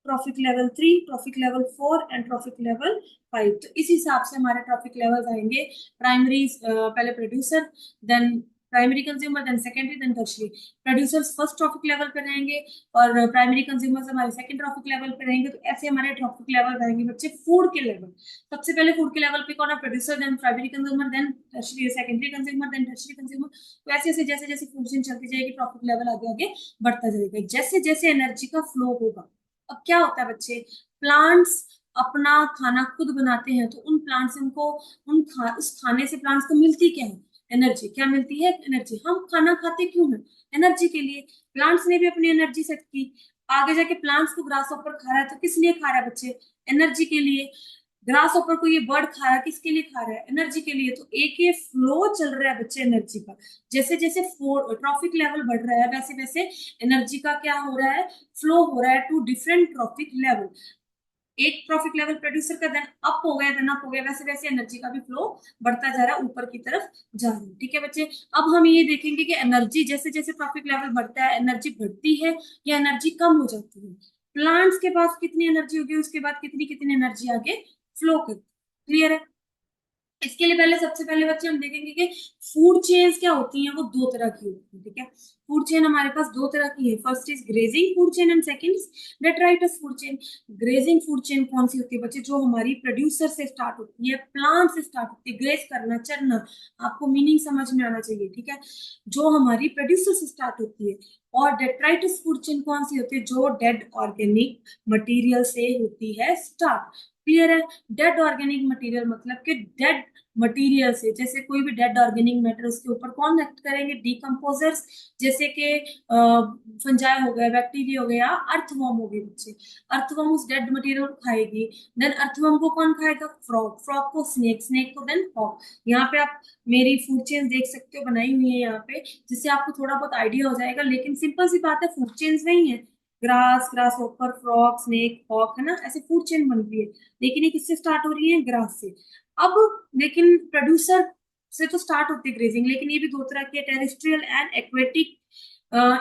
trophic level 3, trophic level 4 and trophic level 5। तो इस हिसाब से हमारे ट्रॉफिक लेवल्स आएंगे। प्राइमरी पहले producer, then primary consumer, then secondary, then tertiary. Producers first trophic level पे रहेंगे और प्राइमरी कंज्यूमर्स हमारे सेकंड ट्रॉफिक लेवल पे रहेंगे। तो ऐसे हमारे ट्रॉफिक लेवल रहेंगे बच्चे फूड के लेवल। सबसे पहले फूड के लेवल पे कौन है? Producer, then primary consumer, then tertiary, secondary consumer, then tertiary consumer. तो ऐसे ऐसे जैसे जैसे फूड चेन चलती जाएगी ट्रॉफिक लेवल आगे आगे बढ़ता जाएगा, जैसे जैसे एनर्जी का फ्लो होगा। अब क्या होता है बच्चे, प्लांट्स अपना खाना खुद बनाते हैं तो उन प्लांट से उनको उस खाने से प्लांट्स को मिलती क्या है? एनर्जी। क्या मिलती है? एनर्जी। हम खाना खाते क्यों हैं? एनर्जी के लिए। प्लांट्स ने भी अपनी एनर्जी सेट की। आगे जाके प्लांट्स को ग्रास ऊपर खा रहा है तो किस लिए खा रहा है बच्चे? एनर्जी के लिए। ग्रास ऊपर को ये बर्ड खा रहा है, किसके लिए खा रहा है? एनर्जी के लिए। तो एक ये फ्लो चल रहा है बच्चे एनर्जी का। जैसे जैसे ट्रॉफिक लेवल बढ़ रहा है वैसे वैसे एनर्जी का क्या हो रहा है? फ्लो हो रहा है टू डिफरेंट ट्रॉफिक लेवल। एक ट्रॉफिक लेवल प्रोड्यूसर का देन अप हो गया, देन अप हो गया, वैसे वैसे एनर्जी का भी फ्लो बढ़ता जा रहा है, ऊपर की तरफ जा रहा है, ठीक है बच्चे। अब हम ये देखेंगे कि एनर्जी जैसे जैसे ट्रॉफिक लेवल बढ़ता है एनर्जी बढ़ती है या एनर्जी कम हो जाती है। प्लांट्स के पास कितनी एनर्जी होगी उसके बाद कितनी कितनी एनर्जी आगे फ्लो करती है। क्लियर है? इसके लिए पहले सबसे पहले बच्चे हम देखेंगे कि फूड चेन्स क्या होती हैं। वो दो तरह की होती है, ठीक है। फूड चेन हमारे पास दो तरह की है। First is grazing food chain and second is detritus food chain. Grazing food chain कौन सी होती है बच्चे? जो हमारी प्रोड्यूसर से स्टार्ट होती है, प्लांट से स्टार्ट होती है। ग्रेज करना, चरना, आपको मीनिंग समझ में आना चाहिए, ठीक है। जो हमारी प्रोड्यूसर से स्टार्ट होती है। और डेट्राइटस फूड चेन कौन सी होती है? जो डेड ऑर्गेनिक मटेरियल से होती है स्टार्ट। क्लियर है? डेड ऑर्गेनिक मटेरियल मतलब कि डेड मटेरियल से, जैसे कोई भी डेड ऑर्गेनिक मैटर उसके ऊपर कौन एक्ट करेंगे? डिकम्पोजर्स, जैसे कि फंजाई हो गया, बैक्टीरिया हो गया, अर्थवर्म हो गए बच्चे। अर्थवर्म उस डेड मटेरियल को खाएगी। देन अर्थवर्म को कौन खाएगा? फ्रॉग। फ्रॉग को स्नेक, स्नेक को देन हॉक। यहाँ पे आप मेरी फूड चेन देख सकते हो, बनाई हुई है यहाँ पे, जिससे आपको थोड़ा बहुत आइडिया हो जाएगा। लेकिन सिंपल सी बात है, फूड चेन्स नहीं है। Grass, grasshopper, frog, snake, hawk, है ना, ऐसे फूड चेन बन रही है। लेकिन ये किससे स्टार्ट हो रही है? ग्रास से। अब लेकिन प्रोड्यूसर से तो स्टार्ट होती है ग्रेजिंग, लेकिन ये भी दो तरह की है, टेरेस्ट्रियल एंड एक्वेटिक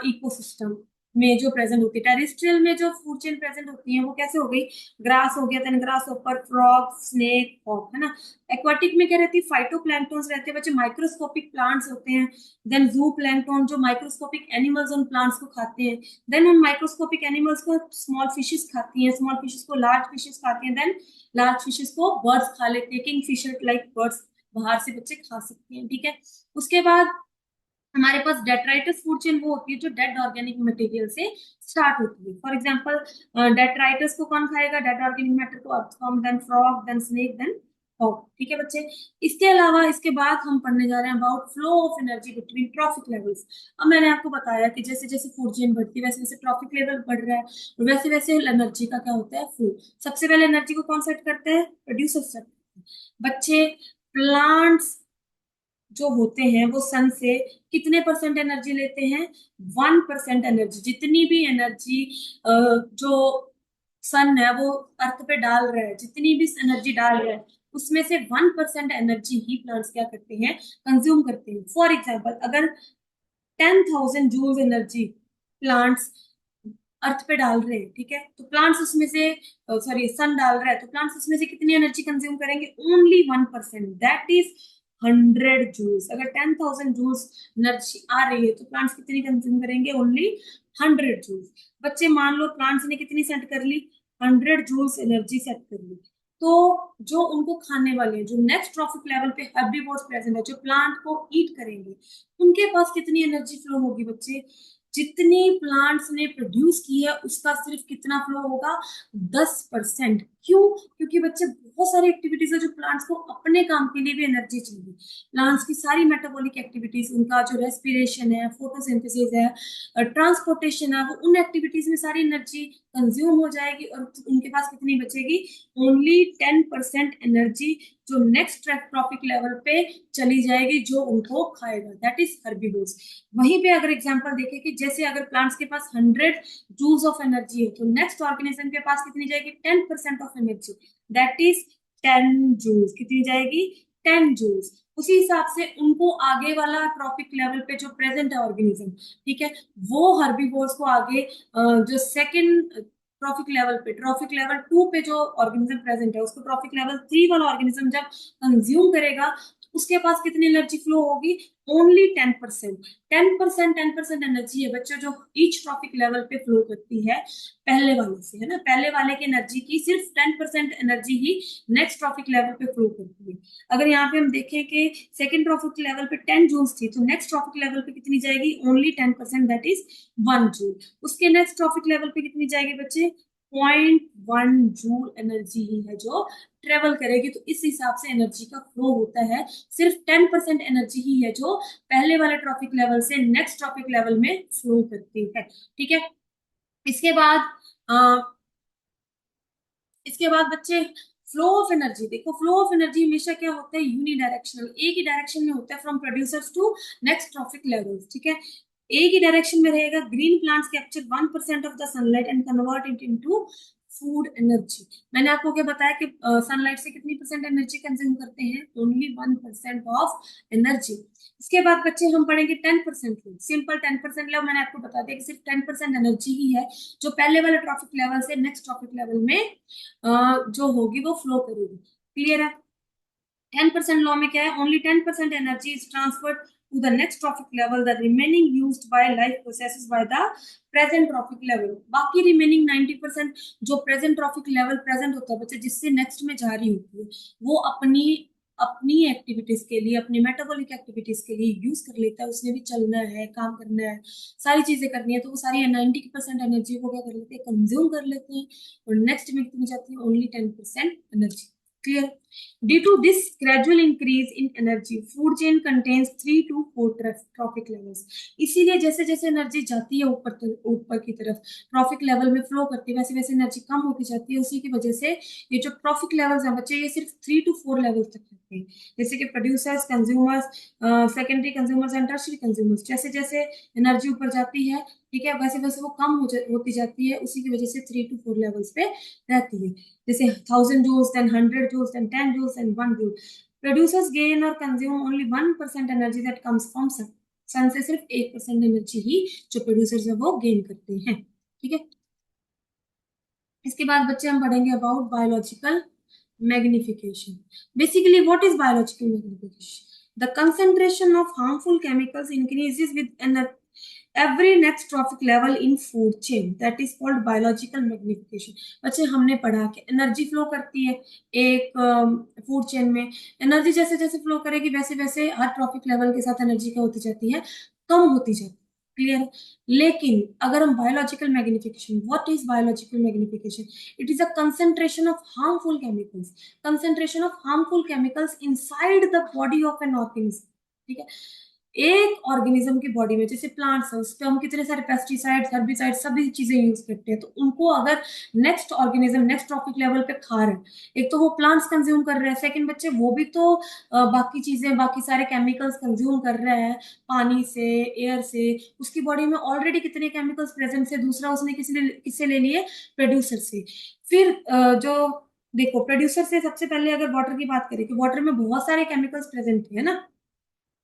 इकोसिस्टम में जो प्रेजेंट होती है। टेरेस्ट्रियल में जो फूड चेन प्रेजेंट होती है वो कैसे हो गई? ग्रास हो गया, देन ग्रास ऊपर, फ्रॉग, स्नेक, हॉक, है ना। एक्वाटिक में क्या रहती है? फाइटोप्लैंक्टन्स रहते हैं बच्चे, माइक्रोस्कोपिक प्लांट्स होते हैं। देन जू प्लैंक्टन जो माइक्रोस्कोपिक एनिमल्स उन प्लांट्स को खाते हैं। देन उन माइक्रोस्कोपिक एनिमल्स को स्मॉल फिशेस खाती हैं, स्मॉल फिशेस को लार्ज फिशेस खाती हैं, देन लार्ज फिशेस को बर्ड्स खा लेते हैं, किंग फिशर लाइक बर्ड्स बाहर से बच्चे खा सकते हैं, ठीक है। उसके बाद हमारे पास डेट्राइटस फूड चेन वो होती है जो डेड ऑर्गेनिक मटेरियल से स्टार्ट होती है। फॉर एग्जांपल डेट्राइटस को कौन खाएगा? डेड ऑर्गेनिक मैटर को earthworm, then frog, then snake, then hawk, ठीक है बच्चे। इसके अलावा इसके बाद हम पढ़ने जा रहे हैं about flow of energy between trophic levels. अब मैंने आपको बताया कि जैसे जैसे फूड चेन बढ़ती है वैसे वैसे ट्रॉफिक लेवल बढ़ रहा है और वैसे वैसे एनर्जी का क्या होता है? फ्लो। सबसे पहले एनर्जी को कौन सेट करते हैं? प्रोड्यूसर सेट करते हैं बच्चे। प्लांट्स जो होते हैं वो सन से कितने परसेंट एनर्जी लेते हैं? 1% एनर्जी। जितनी भी एनर्जी जो सन है वो अर्थ पे डाल रहा है, जितनी भी एनर्जी डाल रहा है उसमें से 1% एनर्जी ही प्लांट्स क्या करते हैं? कंज्यूम करते हैं। फॉर एग्जाम्पल, अगर 10,000 जूल्स एनर्जी प्लांट्स अर्थ पे डाल रहे हैं, ठीक है, तो प्लांट्स उसमें से, सॉरी, सन डाल रहा है तो प्लांट्स उसमें से कितनी एनर्जी कंज्यूम करेंगे? Only 1%, that is 100 joules. अगर 10,000 जूल्स एनर्जी आ रही है तो प्लांट्स कितनी कंज्यूम करेंगे? Only 100 joules. बच्चे मान लो प्लांट्स ने कितनी सेट कर ली? 100 जूल्स एनर्जी सेट कर ली। तो जो उनको खाने वाले हैं, जो नेक्स्ट ट्रॉफिक लेवल पे हर्बीवोर्स प्रेजेंट है, जो प्लांट को ईट करेंगे, उनके पास कितनी एनर्जी फ्लो होगी बच्चे? जितनी प्लांट्स ने प्रोड्यूस की है उसका सिर्फ कितना फ्लो होगा? 10%। क्यों? क्योंकि बच्चे बहुत सारी एक्टिविटीज है जो प्लांट्स को अपने काम के लिए भी एनर्जी चाहिए। प्लांट्स की सारी मेटाबॉलिक एक्टिविटीज, उनका जो रेस्पिरेशन है, फोटोसिंथेसिस है, ट्रांसपोर्टेशन है, वो उन एक्टिविटीज में सारी एनर्जी कंज्यूम हो जाएगी और उनके पास कितनी बचेगी? ओनली 10% एनर्जी, जो नेक्स्ट ट्रॉफिक लेवल पे चली जाएगी, जो उनको खाएगा, दैट इज हर्बीवोर्स। वहीं पे अगर एग्जांपल देखें कि जैसे अगर प्लांट्स के पास 100 जूल्स ऑफ एनर्जी है, तो नेक्स्ट ऑर्गेनिज्म के पास कितनी जाएगी? 10% of energy, that is 10 joules. कितनी जाएगी? 10 जूल्स। उसी हिसाब से उनको आगे वाला ट्रॉपिक लेवल पे जो प्रेजेंट है ऑर्गेनिज्म, ठीक है, वो हर्बीवोर्स को आगे जो सेकंड ट्रॉफिक लेवल 2 पे जो ऑर्गेनिज्म प्रेजेंट है, उसको ट्रॉफिक लेवल 3 वाला ऑर्गेनिज्म जब कंज्यूम करेगा, तो उसके पास कितनी एनर्जी फ्लो होगी? ओनली 10%। 10% एनर्जी है बच्चों जो ईच ट्रॉफिक लेवल पे फ्लो करती है पहले वाले से, है ना। पहले वाले की एनर्जी की सिर्फ 10% एनर्जी ही नेक्स्ट ट्रॉफिक लेवल पे फ्लो करती है। अगर यहाँ पे हम देखें कि सेकेंड ट्रॉफिक लेवल पे 10 जूल्स थी, तो नेक्स्ट ट्रॉफिक लेवल पे कितनी जाएगी? Only 10%, that is 1 joule. उसके नेक्स्ट ट्रॉफिक लेवल पे कितनी जाएगी बच्चे? 0.1 जूल एनर्जी ही है जो ट्रेवल करेगी। तो इस हिसाब से एनर्जी का फ्लो होता है। सिर्फ 10% एनर्जी ही है जो पहले वाले ट्रॉफिक लेवल से नेक्स्ट ट्रॉफिक लेवल में फ्लो करती है, ठीक है। इसके बाद इसके बाद बच्चे फ्लो ऑफ एनर्जी देखो। फ्लो ऑफ एनर्जी हमेशा क्या होता है? यूनिडायरेक्शनल, एक ही डायरेक्शन में होता है, from producers to next trophic levels, ठीक है। एक ही डायरेक्शन में रहेगा। Green plants capture 1% of the sunlight and convert it into food energy. मैंने आपको क्या बताया कि सनलाइट से कितनी परसेंट एनर्जी कंज्यूम करते हैं? Only 1% of energy. इसके बाद बच्चे हम पढ़ेंगे 10% लो। सिंपल 10% लो, मैंने आपको बता दिया कि सिर्फ 10% एनर्जी ही है जो पहले वाले ट्रॉफिक लेवल से नेक्स्ट ट्रॉफिक लेवल में जो होगी वो फ्लो करेगी। क्लियर है? 10% लॉ में क्या है? Only 10% energy is transferred to the next trophic level, the remaining used by life processes by the present trophic level. बाकी रिमेनिंग 90% जो प्रेजेंट ट्रॉफिक लेवल प्रेजेंट होता है बच्चे, जिससे नेक्स्ट में जारी होती है, वो अपनी अपनी एक्टिविटीज के लिए, अपनी मेटाबॉलिक एक्टिविटीज के लिए यूज कर लेता है। उसने भी चलना है, काम करना है, सारी चीजें करनी है, तो वो सारी 90% एनर्जी को क्या कर लेते हैं? कंज्यूम कर लेते हैं। और नेक्स्ट में कितनी जाती है? Only 10% energy. Clear? Due to this gradual increase in energy, food chain contains 3 to 4 trophic levels. इसीलिए जैसे जैसे एनर्जी जाती है ऊपर की तरफ, ट्रॉफिक लेवल में फ्लो करती है, वैसे वैसे एनर्जी कम होती जाती है। उसी की वजह से ये जो ट्रॉफिक लेवल्स हैं बच्चे, ये सिर्फ 3 to 4 लेवल तक रहते हैं। जैसे कि producers, consumers, secondary consumers and tertiary consumers. जैसे जैसे एनर्जी ऊपर जाती है, ठीक है, वैसे वैसे वो कम होती जाती है। उसी की वजह से 3 to 4 लेवल्स पे रहती है। जैसे 1000 joules, then 100 joules, then 10 joules and 1 joule. Producers gain or consume only 1% energy that comes from sun. सन से सिर्फ 1% एनर्जी ही जो प्रोड्यूसर्स है वो गेन करते हैं, ठीक है। इसके बाद बच्चे हम पढ़ेंगे about biological magnification. Basically what is biological magnification? The concentration of harmful chemicals increases with every next trophic level in food chain, that is called biological magnification। बच्चे हमने पढ़ा कि एनर्जी फ्लो करती है एक फूड चेन में। Energy जैसे जैसे फ्लो करेगी वैसे वैसे हर ट्रॉफिक लेवल के साथ एनर्जी क्या होती जाती है? कम होती जाती है। क्लियर है? लेकिन अगर हम biological magnification, what is biological magnification? It is a concentration of harmful chemicals, concentration of harmful chemicals inside the body of an organism, ठीक है। एक ऑर्गेनिज्म की बॉडी में, जैसे प्लांट्स है, उस पर हम कितने सारे पेस्टिसाइड्स, हर्बिसाइड्स, सभी चीजें यूज करते हैं। तो उनको अगर next organism next trophic level पे खा रहे हैं, एक तो वो प्लांट्स कंज्यूम कर रहे हैं, सेकंड बच्चे वो भी तो बाकी चीजें, बाकी सारे केमिकल्स कंज्यूम कर रहे हैं, पानी से, एयर से। उसकी बॉडी में ऑलरेडी कितने केमिकल्स प्रेजेंट से, दूसरा उसने किससे ले लिए? प्रोड्यूसर से। फिर जो देखो, प्रोड्यूसर से सबसे पहले अगर वाटर की बात करें, कि वाटर में बहुत सारे केमिकल्स प्रेजेंट है ना,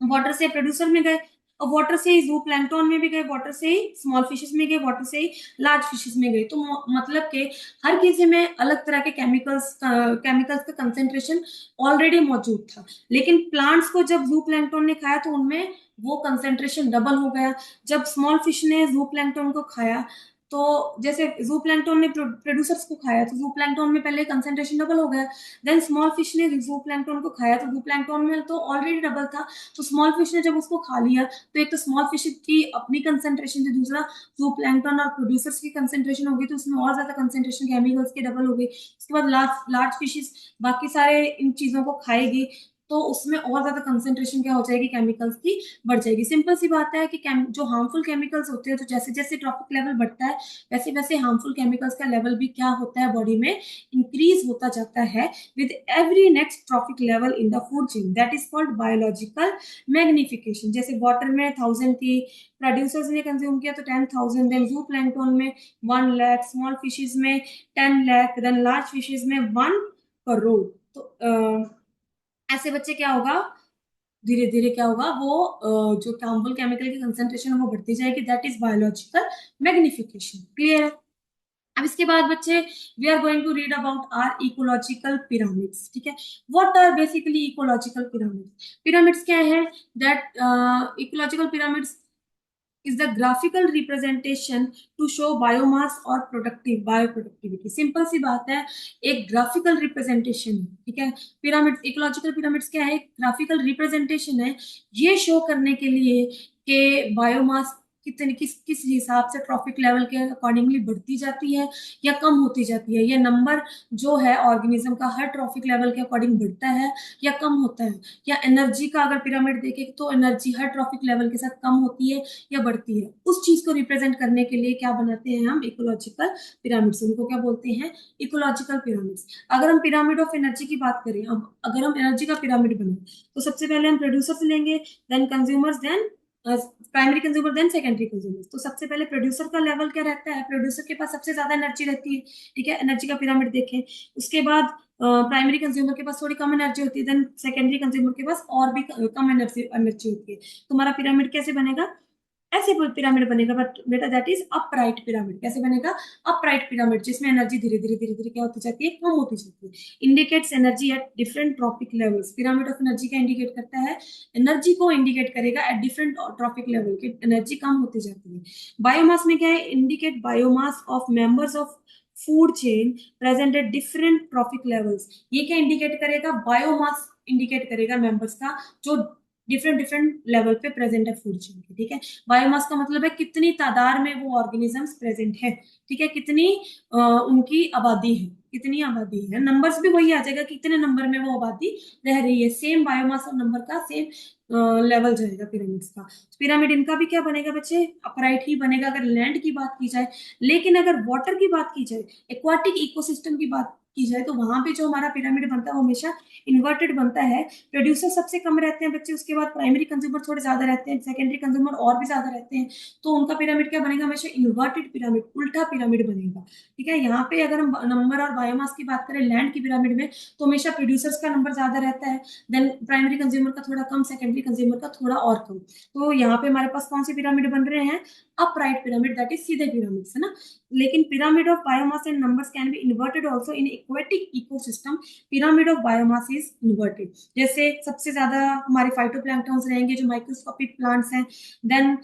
वाटर से प्रोड्यूसर में गए, और वाटर से ही जू प्लैंक्टन में भी गए, वाटर से ही स्मॉल फिशेस में गए, वाटर से ही लार्ज फिशेस में गए। तो मतलब के हर किसी में अलग तरह के केमिकल्स का कंसेंट्रेशन ऑलरेडी मौजूद था। लेकिन प्लांट्स को जब जू प्लैंक्टन ने खाया तो उनमें वो कंसेंट्रेशन डबल हो गया। जब स्मॉल फिश ने जू प्लैंक्टन को खाया तो जैसे जू प्लैंक्टन ने प्रोड्यूसर्स को खाया तो जू प्लैंक्टन में पहले कंसेंट्रेशन डबल हो गया। देन स्मॉल फिश ने जू प्लैंक्टन को खाया तो जू प्लैंक्टन में तो ऑलरेडी डबल था, तो स्मॉल फिश ने जब उसको खा लिया तो एक तो स्मॉल फिश की अपनी कंसेंट्रेशन थी, दूसरा जू प्लैंक्टन और प्रोड्यूसर्स की कंसेंट्रेशन होगी तो उसमें और ज्यादा कंसेंट्रेशन केमिकल्स की डबल हो गई। उसके बाद लार्ज लार्ज फिशेस बाकी सारे इन चीजों को खाएगी तो उसमें और ज्यादा कंसेंट्रेशन क्या हो जाएगी, केमिकल्स की बढ़ जाएगी। सिंपल सी बात है कि जो हार्मफुल केमिकल्स होते हैं तो जैसे जैसे ट्रॉपिक लेवल बढ़ता है वैसे वैसे हार्मफुल केमिकल्स का लेवल भी क्या होता है बॉडी में, इंक्रीज होता जाता है with every next trophic level in the food chain, that is called biological magnification. जैसे वाटर में 1000 थी, प्रोड्यूसर्स ने कंज्यूम किया तो 10,000, देन जू प्लैंक्टन में 1 लाख, स्मॉल फिशेज में 10 लाख, देन लार्ज फिशेज में 1 करोड़। तो ऐसे बच्चे क्या होगा, धीरे धीरे क्या होगा वो जो हार्मफुल केमिकल की कंसेंट्रेशन है वो बढ़ती जाएगी, that is biological magnification. Clear है? अब इसके बाद बच्चे we are going to read about our ecological pyramids. ठीक है, what are basically ecological pyramids? Pyramids क्या है, that ecological pyramids is the graphical representation to show biomass और प्रोडक्टिव बायोप्रोडक्टिविटी। सिंपल सी बात है, एक ग्राफिकल रिप्रेजेंटेशन है। ठीक है, पिरामिड इकोलॉजिकल पिरामिड्स क्या है, ग्राफिकल रिप्रेजेंटेशन है ये शो करने के लिए कि बायोमास कितने किस किस हिसाब से ट्रॉफिक लेवल के अकॉर्डिंगली बढ़ती जाती है या कम होती जाती है। ये नंबर जो है ऑर्गेनिज्म का हर ट्रॉफिक लेवल के अकॉर्डिंग बढ़ता है या कम होता है। या एनर्जी का अगर पिरामिड देखें तो एनर्जी हर ट्रॉफिक लेवल के साथ कम होती है या बढ़ती है, उस चीज को रिप्रेजेंट करने के लिए क्या बनाते हैं हम, इकोलॉजिकल पिरामिड्स। उनको क्या बोलते हैं, इकोलॉजिकल पिरामिड्स। अगर हम पिरामिड ऑफ एनर्जी की बात करें, अब अगर हम एनर्जी का पिरामिड बने तो सबसे पहले हम प्रोड्यूसर्स लेंगे, then consumers, then primary consumer, then secondary consumer. तो सबसे पहले प्रोड्यूसर का लेवल क्या रहता है, प्रोड्यूसर के पास सबसे ज्यादा एनर्जी रहती है। ठीक है, एनर्जी का पिरामिड देखें, उसके बाद प्राइमरी कंज्यूमर के पास थोड़ी कम एनर्जी होती है, देन सेकेंडरी कंज्यूमर के पास और भी कम एनर्जी एनर्जी होती है। तुम्हारा पिरामिड कैसे बनेगा, ऐसे पिरामिड बनेगा, बट बेटा दैट इज अपराइट पिरामिड। कैसे बनेगा, अपराइट पिरामिड, जिसमें एनर्जी धीरे धीरे धीरे धीरे क्या होती जाती है, कम होती जाती है। Indicates energy at different trophic levels. Pyramid of energy का इंडिकेट करता है, एनर्जी को इंडिकेट करेगा एट डिफरेंट ट्रॉपिक लेवल की एनर्जी कम होती जाती है। बायोमास में क्या है, indicate biomass of members of food chain present at different trophic levels. ये क्या इंडिकेट करेगा, बायोमास इंडिकेट करेगा मेंबर्स का जो डिफरेंट डिफरेंट लेवल पे प्रेजेंट है फूड चेन के। ठीक है, बायोमास का मतलब है कितनी तादाद में वो ऑर्गेनिजम्स प्रेजेंट है। ठीक है, कितनी उनकी आबादी है, कितनी आबादी है, नंबर्स भी वही आ जाएगा कितने नंबर में वो आबादी रह रही है, सेम बायोमास और नंबर का सेम लेवल जाएगा पिरामिड्स का। पिरामिड इनका भी क्या बनेगा बच्चे, अपराइट ही बनेगा अगर लैंड की बात की जाए। लेकिन अगर वाटर की बात की जाए, एक्वाटिक इकोसिस्टम की बात की जाए, तो वहां पे जो हमारा पिरामिड बनता है वो हमेशा इन्वर्टेड बनता है। प्रोड्यूसर सबसे कम रहते हैं बच्चे, उसके बाद प्राइमरी कंज्यूमर थोड़े ज्यादा रहते हैं, सेकेंडरी कंज्यूमर और भी ज्यादा रहते हैं। तो उनका पिरामिड क्या बनेगा, हमेशा इन्वर्टेड पिरामिड, उल्टा पिरामिड बनेगा। ठीक है, यहाँ पे अगर हम नंबर और बायोमास की बात करें लैंड की पिरामिड में, तो हमेशा प्रोड्यूसर्स का नंबर ज्यादा रहता है, देन प्राइमरी कंज्यूमर का थोड़ा कम, सेकेंडरी कंज्यूमर का थोड़ा और कम। तो यहाँ पे हमारे पास कौन सी पिरामिड बन रहे हैं, अपराइट पिरामिड, दैट इज सीधे पिरामिड्स, है ना। लेकिन pyramid of biomass and numbers can be inverted also in aquatic ecosystem. Pyramid of biomass is inverted. जैसे सबसे ज्यादा हमारे फाइटोप्लैंक्टन्स रहेंगे जो माइक्रोस्कोपिक प्लांट्स हैं, देन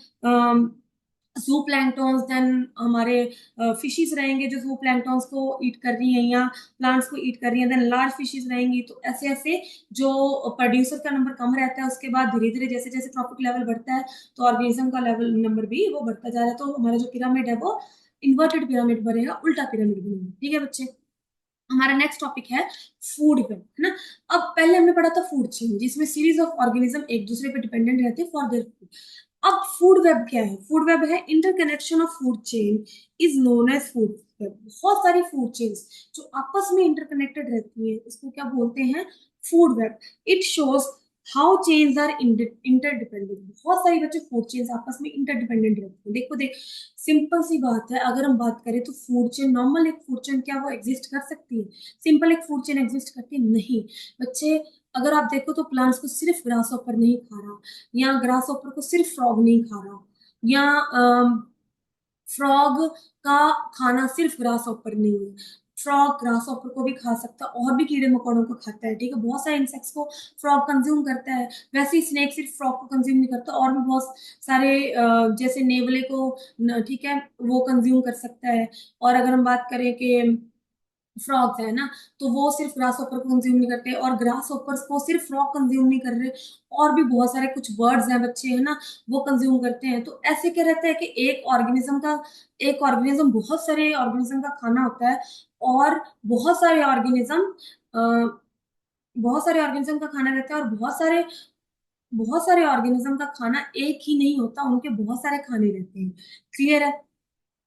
जू प्लैंक्टन्स, देन हमारे फिशेस रहेंगे जो जू प्लैंक्टन्स को ईट कर रही हैं या प्लांट्स को ईट कर रही हैं, देन लार्ज फिशेस रहेंगी। तो ऐसे ऐसे जो प्रोड्यूसर का नंबर कम रहता है, उसके बाद धीरे धीरे जैसे जैसे ट्रॉपिक लेवल बढ़ता है तो ऑर्गेनिज्म का लेवल नंबर भी वो बढ़ता जा रहा है। तो हमारा जो पिरामिड है वो इन्वर्टेड पिरामिड बनेगा, उल्टा पिरामिड बनेगा। ठीक है बच्चे, हमारा नेक्स्ट टॉपिक है फूड वेब, है ना। अब पहले हमने पढ़ा था फूड चेन, जिसमें सीरीज ऑफ ऑर्गेनिज्म एक दूसरे पे डिपेंडेंट रहते हैं फॉर देयर फूड। अब फूड वेब क्या है, फूड वेब है interconnection of food chain is known as food web. बहुत सारी फूड चेन्स जो आपस में इंटरकनेक्टेड रहती है उसको क्या बोलते हैं, food web. It shows how chains are interdependent. बहुत सारी बच्चे फूड चेन्स आपस में इंटरडिपेंडेंट रहती है। देखो देख, सिंपल सी बात है, अगर हम बात करें तो फूड चेन, नॉर्मल एक फूड चेन क्या वो एग्जिस्ट कर सकती है, सिंपल एक फूड चेन एग्जिस्ट करती है नहीं बच्चे। अगर आप देखो तो प्लांट्स को सिर्फ ग्रास ऑपर नहीं खा रहा, या ग्रास ऑपर को सिर्फ फ्रॉग नहीं खा रहा, या फ्रॉग का खाना सिर्फ ग्रास ऑपर नहीं है। फ्रॉग ग्रास हॉपर को भी खा सकता है, और भी कीड़े मकोड़ों को खाता है, ठीक है, बहुत सारे इंसेक्ट्स को फ्रॉग कंज्यूम करता है। वैसे ही स्नेक सिर्फ फ्रॉग को कंज्यूम नहीं करता, और भी बहुत सारे जैसे नेवले को ठीक है, वो कंज्यूम कर सकता है। और अगर हम बात करें कि फ्रॉग्स है ना, तो वो सिर्फ ग्रास हॉपर को कंज्यूम नहीं करते, और ग्रास हॉपर्स को सिर्फ फ्रॉग कंज्यूम नहीं कर रहे, और भी बहुत सारे कुछ बर्ड्स हैं बच्चे है ना, वो कंज्यूम करते हैं। तो ऐसे क्या रहता है कि एक ऑर्गेनिज्म बहुत सारे ऑर्गेनिज्म का खाना होता है, और बहुत सारे ऑर्गेनिज्म बहुत सारे ऑर्गेनिज्म का खाना रहता है, और बहुत सारे ऑर्गेनिज्म का खाना एक ही नहीं होता, उनके बहुत सारे खाने रहते हैं। क्लियर है?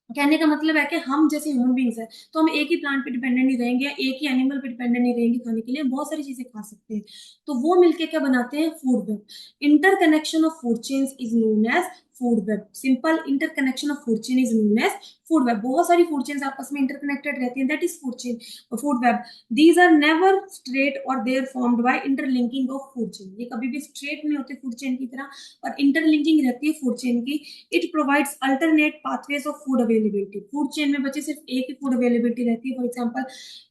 कहने का मतलब है कि हम जैसे ह्यूमन बींग्स हैं, तो हम एक ही प्लांट पे डिपेंडेंट नहीं रहेंगे, एक ही एनिमल पे डिपेंडेंट नहीं रहेंगे खाने के लिए, हम बहुत सारी चीजें खा सकते हैं। तो वो मिलके क्या बनाते हैं? Food web. Interconnection of food chains is known as food web. Simple interconnection of food chain is known as food web. बहुत सारी फूड चेन्स आपस में इंटरकनेक्टेड रहती हैं, that is food chain, food web. These are never straight और they are formed by interlinking of food chain. ये कभी भी स्ट्रेट नहीं होते फूड चेन की तरह, और इंटरलिंकिंग रहती है फूड चेन की। It provides alternate pathways of food availability. Food chain में बच्चे सिर्फ एक ही फूड अवेलेबिलिटी रहती है। फॉर एग्जांपल,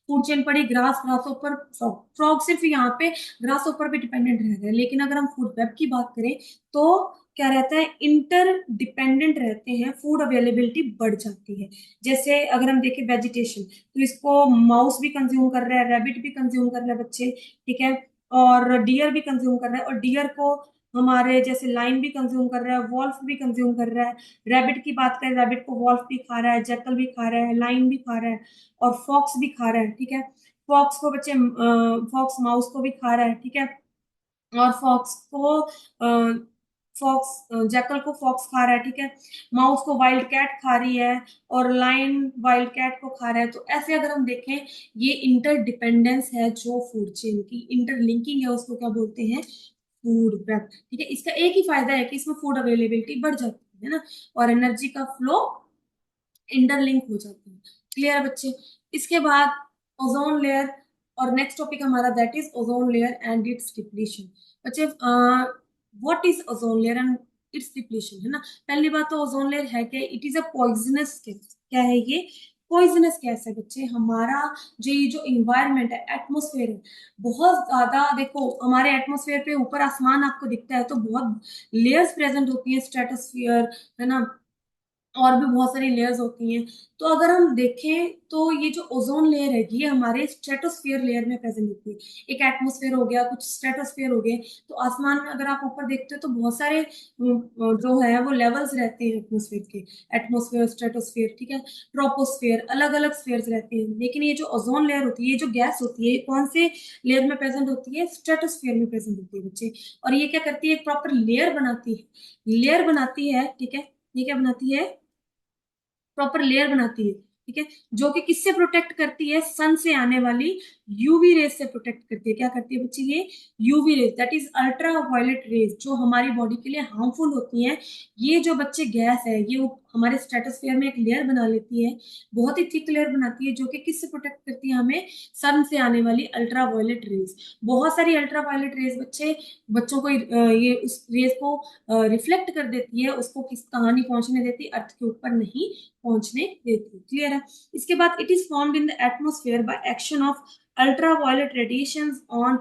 फूड चेन पड़ी ग्रास, ग्रास ऊपर फ्रॉग, फ्रॉग सिर्फ यहाँ पे ग्रास ऊपर पे डिपेंडेंट रह रहे हैं। लेकिन अगर हम फूड वेब की बात करें, तो क्या रहता है? इंटर डिपेंडेंट रहते हैं, फूड अवेलेबिलिटी बढ़ जाती है। जैसे अगर हम देखें वेजिटेशन, तो इसको माउस भी कंज्यूम कर रहा है, रैबिट भी कंज्यूम कर रहा है बच्चे, ठीक है, और डियर भी कंज्यूम कर रहा है, और डियर को हमारे जैसे लाइन भी कंज्यूम कर रहा है, वॉल्फ भी कंज्यूम कर रहा है। रैबिट की बात करें, रैबिट को वॉल्फ भी खा रहा है, जैकल भी खा रहा है, लाइन भी खा रहा है, और फॉक्स भी खा रहा है, ठीक है। फॉक्स को बच्चे फॉक्स माउस को भी खा रहा है, ठीक है, और फॉक्स जैकल को फॉक्स खा रहा है, ठीक है, माउस को वाइल्ड कैट खा रही है, और लाइन वाइल्ड कैट को खा रहा है। तो ऐसे अगर हम देखें, ये इंटरडिपेंडेंस है जो फूड चेन की, इंटरलिंकिंग है, उसको क्या बोलते हैं? Food web. ठीक है, इसका एक ही फायदा है कि इसमें फूड अवेलेबिलिटी बढ़ जाती है ना, और एनर्जी का फ्लो इंटरलिंक हो जाता है। क्लियर है बच्चे? इसके बाद ओजोन लेयर, और नेक्स्ट टॉपिक हमारा that is ozone layer and its depletion. बच्चे, what is ozone layer and its depletion, है ना। पहली बात तो ओजोन लेयर है क्या? It is a poisonous gas. क्या है ये? पॉइजनस गैस है बच्चे। हमारा जो ये जो इन्वायरमेंट है, एटमोस्फेयर है, बहुत ज्यादा, देखो हमारे एटमोस्फेयर पे ऊपर आसमान आपको दिखता है, तो बहुत लेयर्स प्रेजेंट होती है, स्ट्रेटोस्फियर, है ना, और भी बहुत सारी लेयर्स होती हैं। तो अगर हम देखें, तो ये जो ओजोन लेयर है, ये हमारे स्ट्रेटोस्फियर लेयर में प्रेजेंट होती है। एक एटमोस्फेयर हो गया, कुछ स्ट्रेटोस्फियर हो गए। तो आसमान में अगर आप ऊपर देखते हो, तो बहुत सारे जो है वो लेवल्स रहते हैं एटमोस्फेयर के, एटमोस्फेयर, स्ट्रेटोस्फियर, ठीक है, ट्रोपोस्फियर, अलग अलग स्फीयर्स रहते हैं। लेकिन ये जो ओजोन लेयर होती है, ये जो गैस होती है, ये कौन से लेयर में प्रेजेंट होती है? स्ट्रेटोस्फियर में प्रेजेंट होती है बच्चे। और ये क्या करती है? एक प्रॉपर लेयर बनाती है, लेयर बनाती है, ठीक है। ये क्या बनाती है? प्रॉपर लेयर बनाती है, ठीक है, जो कि किससे प्रोटेक्ट करती है? सन से आने वाली यूवी रेज से प्रोटेक्ट करती है। क्या करती है बच्ची? ये UV rays, that is ultraviolet rays, जो हमारी बॉडी के लिए हार्मफुल होती हैं। ये जो बच्चे गैस है, ये हमारे स्ट्रेटोस्फेयर में एक लेयर बना लेती है, बहुत ही थिक लेयर बनाती है, जो कि किससे प्रोटेक्ट करती है हमें? सन से आने वाली अल्ट्रा वायलेट रेज। बहुत सारी अल्ट्रा वायलेट रेज बच्चों को ये उस रेज को रिफ्लेक्ट कर देती है, उसको किस कहानी पहुंचने देती, अर्थ के ऊपर नहीं पहुंचने देती। क्लियर है? इसके बाद, it is formed in the atmosphere by action of ultraviolet radiations on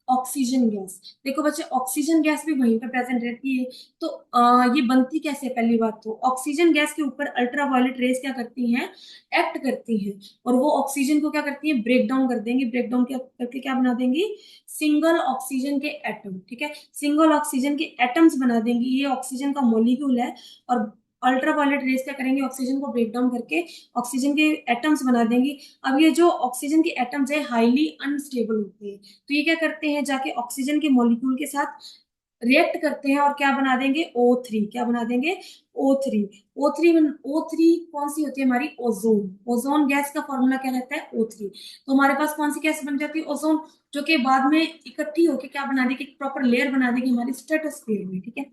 oxygen gas. देखो बच्चे, ऑक्सीजन गैस भी वहीं पे प्रेजेंट रहती है। तो ये बनती कैसे है? पहली बात तो, ऑक्सीजन गैस के ऊपर अल्ट्रावायलेट रेज क्या करती हैं? एक्ट करती हैं, और वो ऑक्सीजन को क्या करती है? ब्रेक डाउन कर देंगी। ब्रेक डाउन क्या करके क्या बना देंगी? सिंगल ऑक्सीजन के एटम, ठीक है, सिंगल ऑक्सीजन के एटम्स बना देंगी। ये ऑक्सीजन का मॉलिक्यूल है, और अल्ट्रावायलेट रेज क्या करेंगे? ऑक्सीजन को ब्रेक डाउन करके ऑक्सीजन के एटम्स बना देंगी। अब ये जो ऑक्सीजन के एटम्स है, हाईली अनस्टेबल होते हैं, तो ये क्या करते हैं? जाके ऑक्सीजन के मॉलिक्यूल के साथ रिएक्ट करते हैं, और क्या बना देंगे? O3। क्या बना देंगे? O3। O3 कौन सी होती है? हमारी ओजोन। ओजोन गैस का फॉर्मूला क्या रहता है? O3। तो हमारे पास कौन सी गैस बन जाती है? ओजोन, जो कि बाद में इकट्ठी होकर क्या बना देगी? प्रॉपर लेयर बना देगी हमारी स्ट्रेटोस्फीयर में, ठीक है।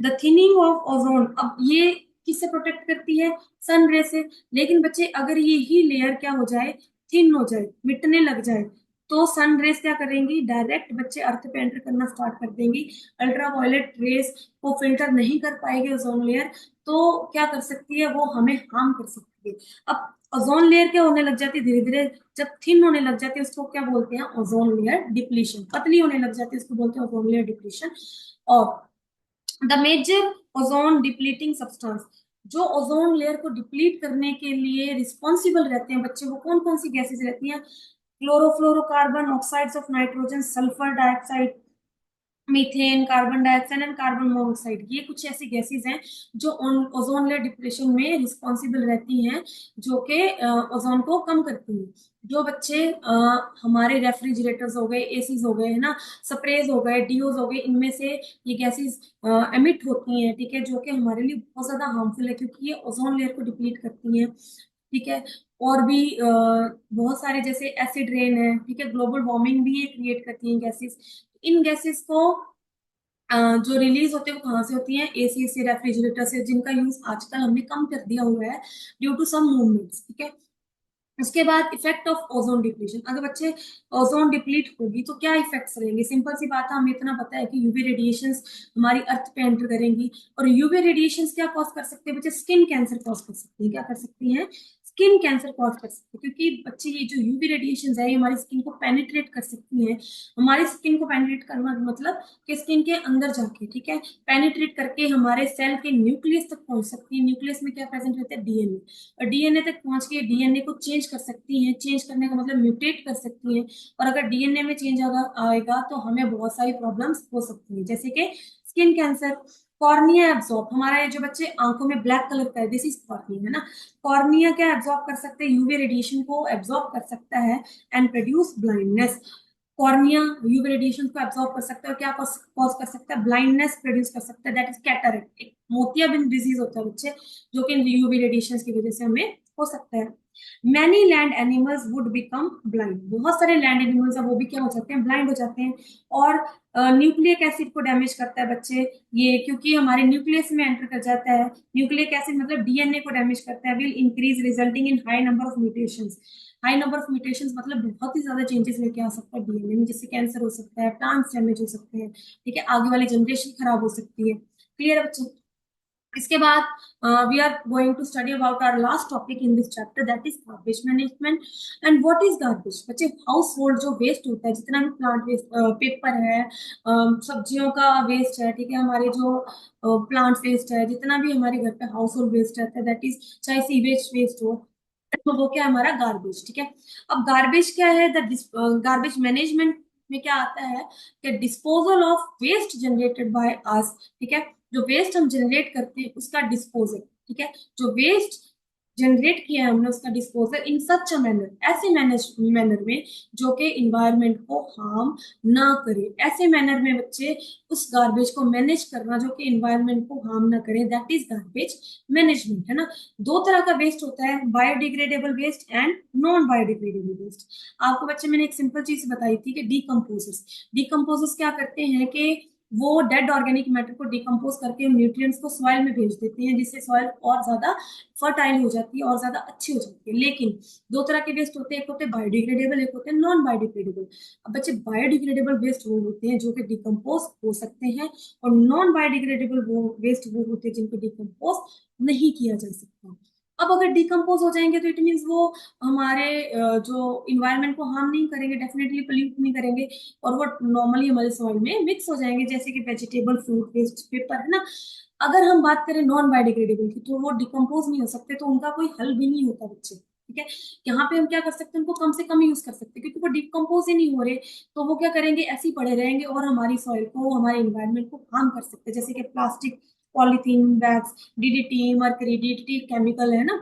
द थिनिंग ऑफ ओजोन, अब ये किससे प्रोटेक्ट करती है? सन रे से। लेकिन बच्चे, अगर ये ही लेयर क्या हो जाए? थिन हो जाए, मिटने लग जाए, तो सन रेस क्या करेंगी? डायरेक्ट बच्चे अर्थ पे एंटर करना स्टार्ट कर देंगी। अल्ट्रावायलेट रेस को फिल्टर नहीं कर पाएगी ओजोन लेयर, तो क्या कर सकती है? वो हमें हार्म कर सकती है। अब ओजोन लेयर क्या होने लग जाती है धीरे धीरे, जब थिन होने लग जाती है उसको क्या बोलते हैं, ओजोन लेयर डिप्लीशन। पतली होने लग जाती है उसको बोलते हैं ओजोन लेयर डिप्लीशन। और the major ozone depleting substance, जो ओजोन लेयर को डिप्लीट करने के लिए रिस्पॉन्सिबल रहते हैं बच्चे, वो कौन कौन सी गैसेज रहती हैं, chlorofluorocarbon, oxides of nitrogen, sulphur dioxide, methane, carbon dioxide and carbon monoxide. ये कुछ ऐसी गैसेस हैं जो ओजोन लेयर डिप्रेशन में रिस्पॉन्सिबल रहती हैं, जो कि ओजोन को कम करती हैं। जो बच्चे हमारे रेफ्रिजरेटर्स हो गए, एसीज हो गए, है ना, स्प्रेज हो गए, डीओज हो गए, इनमें से ये गैसेस एमिट होती हैं, ठीक है, जो कि हमारे लिए बहुत ज्यादा हार्मफुल है क्योंकि ये ओजोन लेयर को डिप्लीट करती हैं, ठीक है। और भी बहुत सारे जैसे एसिड रेन है, ठीक है, ग्लोबल वार्मिंग भी ये क्रिएट करती हैं गैसेस। इन गैसेस को जो रिलीज होते हैं वो कहाँ से होती हैं, एसी से, रेफ्रिजरेटर से, जिनका यूज आजकल हमने कम कर दिया हुआ है ड्यू टू सम मूवमेंट्स, ठीक है। उसके बाद इफेक्ट ऑफ ओजोन डिप्लीशन, अगर बच्चे ओजोन डिप्लीट होगी तो क्या इफेक्ट्स रहेंगे, सिंपल सी बात है, हमें इतना पता है कि यूवी रेडिएशंस हमारी अर्थ पे एंटर करेंगी, और यूवी रेडिएशंस क्या कॉज कर सकते हैं बच्चे, स्किन कैंसर कॉज कर सकती है, क्या कर सकती हैं, स्किन कैंसर कॉज कर सकते हैं, क्योंकि बच्चे ये जो यूवी रेडिएशंस है ये हमारी स्किन को पेनिट्रेट कर सकती हैं। हमारी स्किन को पेनिट्रेट करना मतलब कि स्किन के अंदर जाके, ठीक है, पेनिट्रेट करके हमारे सेल के न्यूक्लियस तक पहुंच सकती है। न्यूक्लियस में क्या प्रेजेंट रहता है, डीएनए, और डीएनए तक पहुंच के डीएनए को चेंज कर सकती हैं, चेंज करने का मतलब म्यूटेट कर सकती हैं। और अगर डीएनए में चेंज आएगा तो हमें बहुत सारी प्रॉब्लम्स हो सकती हैं, जैसे कि स्किन कैंसर। कॉर्निया एब्जॉर्ब, हमारा ये जो बच्चे आंखों में ब्लैक कलर का है, दिस इज कॉर्निया, है ना। कॉर्निया क्या एब्जॉर्ब कर सकते हैं, यूवी रेडिएशन को एब्जॉर्ब कर सकता है and produce blindness. Cornea UV radiation को एब्जॉर्ब कर सकता है और क्या कॉज कर सकता है, ब्लाइंडनेस प्रोड्यूस कर सकता है, दैट इज कैटरेक्ट, एक मोतियाबिंद डिजीज होता है बच्चे, जो कि यूवी रेडिएशन की वजह से हमें हो सकता है। Many land animals would become blind, बहुत सारे लैंड एनिमल्स है वो भी क्या हो जाते हैं, ब्लाइंड हो जाते हैं। और न्यूक्लिक एसिड को डैमेज करता है बच्चे ये, क्योंकि हमारे न्यूक्लियस में एंटर कर जाता है। न्यूक्लिक एसिड मतलब डीएनए को डैमेज करता है, will increase resulting in high number of mutations. High number of mutations मतलब बहुत ही ज्यादा चेंजेस लेके आ सकता है डीएनए में, जिससे कैंसर हो सकता है, प्लांट्स डैमेज हो सकते हैं, ठीक है, आगे वाली जनरेशन खराब हो सकती है। क्लियर है बच्चे। इसके बाद we are going to study about our last topic in this chapter, that is garbage management. And what is garbage बच्चे, हाउस होल्ड जो वेस्ट होता है, जितना भी प्लांट वेस्ट, पेपर है, सब्जियों का वेस्ट है, ठीक है, हमारे जो प्लांट वेस्ट है, जितना भी हमारे घर पे हाउस होल्ड वेस्ट रहता है, दैट इज चाहे सीवेज वेस्ट हो, तो वो क्या है हमारा गार्बेज, ठीक है। अब गार्बेज क्या है, द गार्बेज मैनेजमेंट में क्या आता है कि disposal of waste generated by us, ठीक है, जो वेस्ट हम जनरेट करते हैं उसका डिस्पोजल, ठीक है, जो वेस्ट जनरेट किया है हमने उसका disposal in such a manner, ऐसे मैनर में जो कि इन्वायरमेंट को हार्म ना करे, ऐसे मैनर में बच्चे उस गार्बेज को मैनेज करना जो कि इन्वायरमेंट को हार्म ना करे, दैट इज गार्बेज मैनेजमेंट, है ना। दो तरह का वेस्ट होता है, biodegradable waste and non biodegradable waste. आपको बच्चे मैंने एक सिंपल चीज बताई थी कि डीकम्पोजर्स, डीकम्पोजर्स क्या करते हैं कि वो डेड ऑर्गेनिक मैटर को डिकम्पोज करके न्यूट्रिएंट्स को सॉइल में भेज देते हैं, जिससे सॉइल और ज्यादा फर्टाइल हो जाती है और ज्यादा अच्छी हो जाती है। लेकिन दो तरह के वेस्ट होते हैं, एक होते हैं बायोडिग्रेडेबल, एक होते हैं नॉन बायोडिग्रेडेबल। अब बच्चे बायोडिग्रेडेबल वेस्ट वो होते हैं जो कि डिकम्पोज हो सकते हैं, और नॉन बायोडिग्रेडेबल वो वेस्ट वो होते हैं जिनको डिकम्पोज नहीं किया जा सकता। अब अगर डिकम्पोज हो जाएंगे तो इट मीन्स वो हमारे जो इन्वायरमेंट को हार्म नहीं करेंगे, डेफिनेटली पोल्यूट नहीं करेंगे, और वो नॉर्मली हमारे सॉइल में मिक्स हो जाएंगे, जैसे कि वेजिटेबल, फ्रूट वेस्ट, पेपर, है ना। अगर हम बात करें नॉन बायोडिग्रेडेबल की, तो वो डिकम्पोज नहीं हो सकते, तो उनका कोई हल भी नहीं होता बच्चे, ठीक है। यहाँ पे हम क्या कर सकते हैं, उनको कम से कम यूज कर सकते हैं, क्योंकि वो डिकम्पोज ही नहीं हो रहे, तो वो क्या करेंगे, ऐसे ही पड़े रहेंगे और हमारी सॉइल को, हमारे इन्वायरमेंट को हार्म कर सकते हैं, जैसे कि plastic, polythene bags, DDT, mercury, DDT chemical है ना,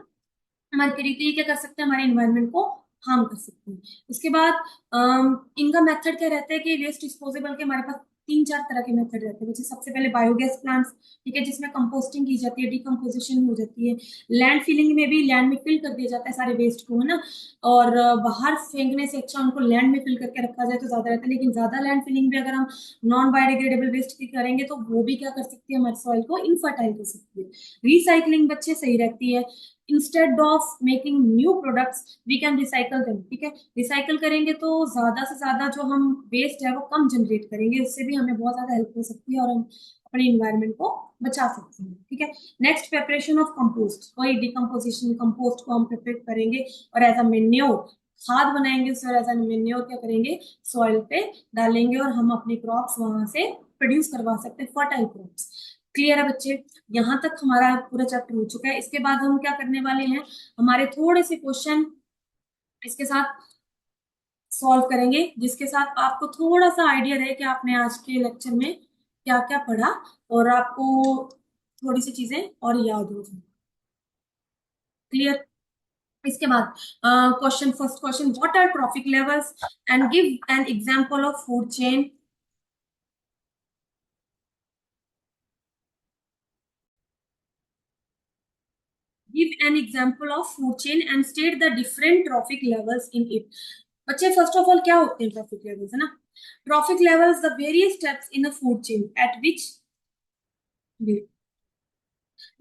मर्करी, तो ये क्या कर सकते हैं, हमारे इन्वायरमेंट को हार्म कर सकते हैं। उसके बाद इनका मेथड क्या रहता है कि वेस्ट डिस्पोजेबल के हमारे पास तीन चार तरह के मेथड रहते हैं, जैसे सबसे पहले बायोगैस प्लांट्स, ठीक है, जिसमें कंपोस्टिंग की जाती है, डिकम्पोजिशन हो जाती है। लैंड फिलिंग में भी लैंड में फिल कर दिया जाता है सारे वेस्ट को, है ना। और बाहर फेंकने से अच्छा उनको लैंड में फिल करके रखा जाए तो ज्यादा रहता है, लेकिन ज्यादा लैंड फिलिंग भी अगर हम नॉन बायोडिग्रेडेबल वेस्ट की करेंगे तो वो भी क्या कर सकती है, हमारे सॉइल को इनफर्टाइल कर सकती है। रिसाइकलिंग बच्चे सही रहती है, instead of making new products we can recycle them, ठीक है। रिसाइकल करेंगे तो ज्यादा से ज्यादा जो हम वेस्ट है वो कम जनरेट करेंगे, उससे भी हमें बहुत ज्यादा हेल्प हो सकती है, और हम अपने इन्वायरमेंट को बचा सकते हैं। ठीक है, नेक्स्ट प्रिपरेशन ऑफ कंपोस्ट, वही डिकम्पोजिशन, कंपोस्ट को हम प्रिपेयर करेंगे और एज अ मेन्योर खाद बनाएंगे उससे, और एज अ मेन्योर क्या करेंगे, सॉइल पे डालेंगे और हम अपने क्रॉप्स वहां से प्रोड्यूस करवा सकते हैं, फर्टाइल क्रॉप्स। क्लियर है बच्चे, यहाँ तक हमारा पूरा चैप्टर हो चुका है। इसके बाद हम क्या करने वाले हैं, हमारे थोड़े से क्वेश्चन इसके साथ सॉल्व करेंगे, जिसके साथ आपको थोड़ा सा आइडिया रहे कि आपने आज के लेक्चर में क्या क्या पढ़ा और आपको थोड़ी सी चीजें और याद हो जाए। क्लियर। इसके बाद question, first question, what are trophic levels and give an example of food chain. Give an example of food chain and state the different trophic levels in it. बच्चे फर्स्ट ऑफ ऑल क्या होते हैं trophic levels, है ना। Trophic levels the various steps in a food chain at which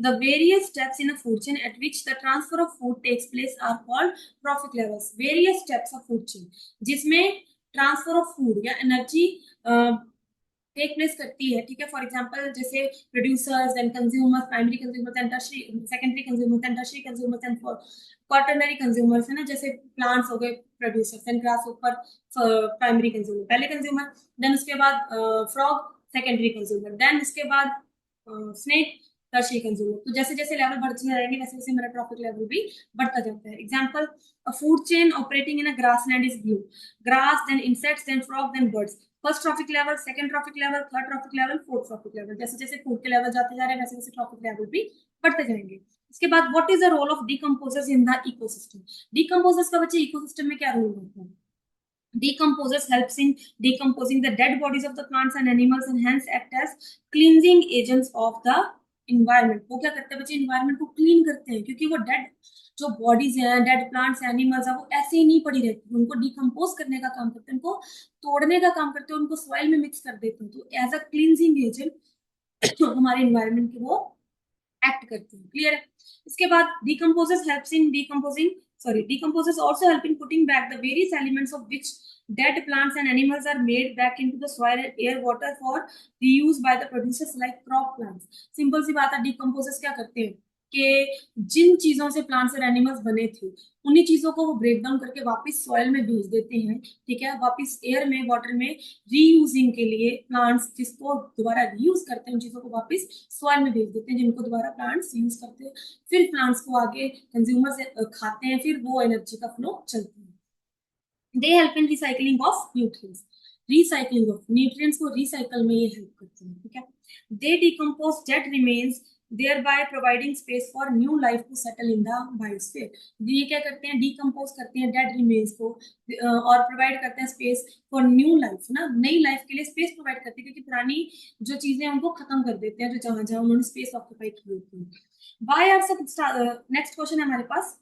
the various steps in a food chain at which the transfer of food takes place are called trophic levels. Various steps of food chain जिसमें transfer of food या energy take place करती है। ठीक है, for example जैसे producers and consumers, primary consumers and tertiary, secondary consumers and tertiary consumers and quaternary consumers, है ना। जैसे प्लांट्स हो गए प्रोड्यूसर्स एंड ग्रास ऊपर प्राइमरी कंज्यूमर, पहले कंज्यूमर, देन उसके बाद फ्रॉग सेकेंडरी कंज्यूमर, देन उसके बाद स्नेक टर्शरी कंज्यूमर। तो जैसे जैसे लेवल बढ़ते जाएंगे वैसे वैसे मेरा ट्रॉफिक लेवल भी बढ़ता जाता है। Example, a food chain operating in a grassland is glue, grass then insects then frog then birds. First trophic level, second trophic level, third trophic level, fourth trophic level. जैसे जैसे food के level जाते जा रहे हैं वैसे वैसे trophic level भी बढ़ते जाएंगे। इसके बाद what is the role of decomposers in the ecosystem. Decomposers का बच्चे इकोसिस्टम में क्या रोल होता है। Decomposers helps in decomposing the dead bodies of the plants and animals and hence act as cleansing agents of the environment। वो क्या करते हैं बच्चे, environment को क्लीन करते हैं, क्योंकि वो डेड जो बॉडीज हैं, डेड प्लांट्स एनिमल्स हैं, वो ऐसे ही नहीं पड़ी रहती, उनको डिकम्पोज करने का काम करते हैं, उनको तोड़ने का काम करते हैं, उनको सॉइल में मिक्स कर देते हैं। तो एज अ क्लींजिंग एजेंट हमारे इन्वायरमेंट के वो एक्ट करते हैं। क्लियर है। इसके बाद decomposers helps in decomposing, sorry, decomposers also help in putting back the various elements of which dead plants and animals are made back into the soil and air water for reuse by the producers like crop plants। Simple सी बात है, decomposers क्या करते हैं कि जिन चीजों से plants और एनिमल्स बने थे उन्हीं चीजों को वो ब्रेक डाउन करके वापस सॉइल में भेज देते हैं। ठीक है, वापस एयर में, वाटर में रीयूजिंग के लिए प्लांट्स जिसको दोबारा रीयूज करते हैं उन चीजों को वापस सॉइल में भेज देते हैं, जिनको दोबारा प्लांट्स यूज करते हैं, फिर प्लांट्स को आगे कंज्यूमर से खाते हैं, फिर वो एनर्जी का फ्लो चलता है। They help in recycling of nutrients, recycling of nutrients को रिसाइकल में ये हेल्प करते हैं। ठीक है, दे decompose dead remains thereby providing space for new life to settle in the biosphere। ये क्या करते हैं, डिकम्पोज करते हैं डेड रिमेन्स को और प्रोवाइड करते हैं स्पेस फॉर न्यू लाइफ, ना, नई लाइफ के लिए स्पेस प्रोवाइड करते हैं, क्योंकि पुरानी जो चीजें हैं उनको खत्म कर देते हैं, जो जहां जहां उन्होंने स्पेस ऑक्यूपाई की होती है। वाई आर सब, नेक्स्ट क्वेश्चन है हमारे पास,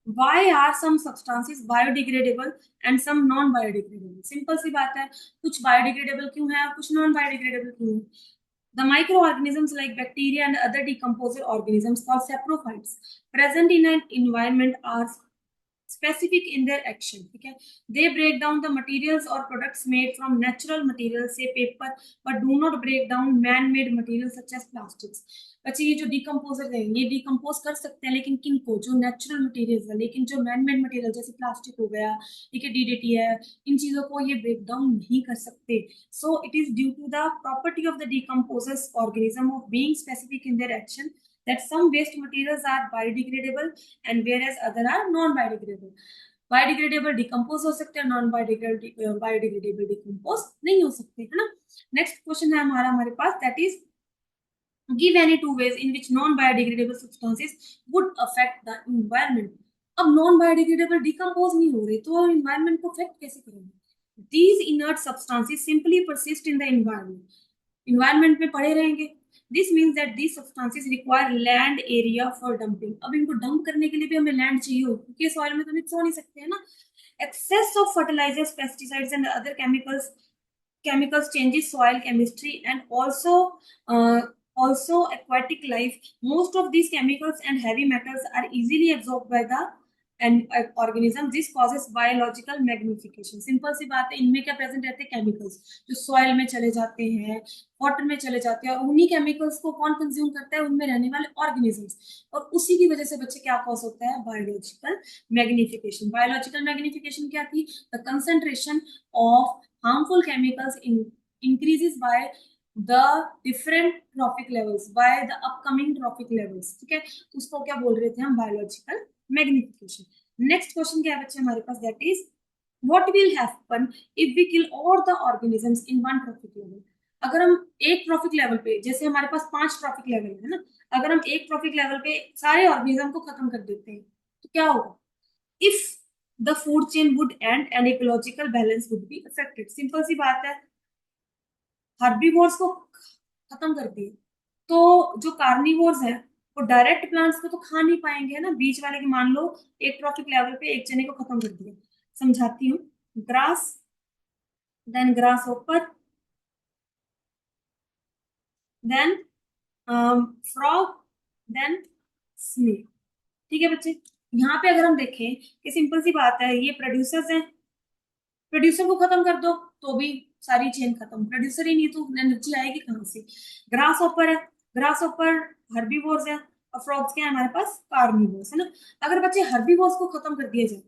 why are some substances biodegradable and some non biodegradable। Simple सी बात है, कुछ बायोडिग्रेडेबल क्यों है और कुछ नॉन बायोडिग्रेडेबल क्यों है। The microorganisms like bacteria and other decomposer organisms called saprophytes present in an environment are specific in their action। ठीक है, they break down the materials or products made from natural materials say paper but do not break down man made materials such as plastics। अच्छा, ये जो decomposer है ये decompose कर सकते हैं, लेकिन किनको, जो नेचुरल मटेरियल्स है, लेकिन जो मैन मेड मटेरियल जैसे प्लास्टिक हो गया, ठीक है, डीडीटी है, इन चीजों को ये ब्रेक डाउन नहीं कर सकते। So it is due to the property of the decomposers organism of being specific in their action that some waste materials are biodegradable and whereas other are non biodegradable। Biodegradable decompose हो सकते हैं, non biodegradable decompose नहीं हो सकते, है ना। Next question है हमारे पास, that is give any two ways in which non biodegradable substances would affect the environment। अब नॉन बायोडिग्रेडेबल डिकम्पोज नहीं हो रहे तो एनवायरमेंट को अफेक्ट कैसे करेंगे। These inert substances simply persist in the environment में पड़े रहेंगे। This means that these substances require land area for dumping. अब इनको डंप करने के लिए भी हमें लैंड चाहिए हो, क्योंकि सॉइल में तो मिक्स हो नहीं सकते, है ना। Excess of fertilizers, pesticides and other chemicals changes soil chemistry and also aquatic life। Most of these chemicals and heavy metals are easily absorbed by the end organism this causes biological magnification. Simple सी बात है, इनमें क्या present रहते हैं? Chemicals जो soil में चले जाते हैं, वाटर में चले जाते हैं, और उन्हीं केमिकल्स को कौन कंज्यूम करता है? उनमें रहने वाले ऑर्गेनिजम्स। और उसी की वजह से बच्चे क्या कॉज होता है? Biological magnification. बायोलॉजिकल मैग्निफिकेशन क्या थी? The concentration of harmful chemicals increases by the different trophic levels, by the upcoming trophic levels। ठीक है, तो उसको क्या बोल रहे थे हम? Biological magnification. नेक्स्ट क्वेश्चन क्या है बच्चे हमारे पास? That is what will happen if we kill all the organisms in one trophic level. अगर हम एक ट्रॉफिक लेवल पे, जैसे हमारे पास 5 ट्रॉफिक लेवल है ना, अगर हम एक ट्रॉफिक लेवल पे सारे ऑर्गेनिज्म को खत्म कर देते हैं तो क्या होगा? If the food chain would end and ecological balance would be affected. Simple सी बात है, हर्बीवोर्स को खत्म कर दिए तो जो कार्निवोर्स है वो डायरेक्ट प्लांट्स को तो खा नहीं पाएंगे, है ना। बीच वाले की मान लो एक ट्रॉफिक लेवल पे एक जने को खत्म कर दिया। समझाती हूँ। Grass, then grasshopper, then frog, then snake. ठीक है बच्चे, यहाँ पे अगर हम देखें कि सिंपल सी बात है, ये प्रोड्यूसर्स हैं, प्रोड्यूसर को खत्म कर दो तो भी सारी चेन खत्म। प्रोड्यूसर ही नहीं तो एनर्जी आएगी कहाँ से? ग्रास हॉपर है, ग्रास हॉपर हर्बीवोर्स है, और फ्रॉग्स क्या है हमारे पास? कार्निवोर्स, है ना। अगर बच्चे हर्बीवोर्स को खत्म कर दिया जाए,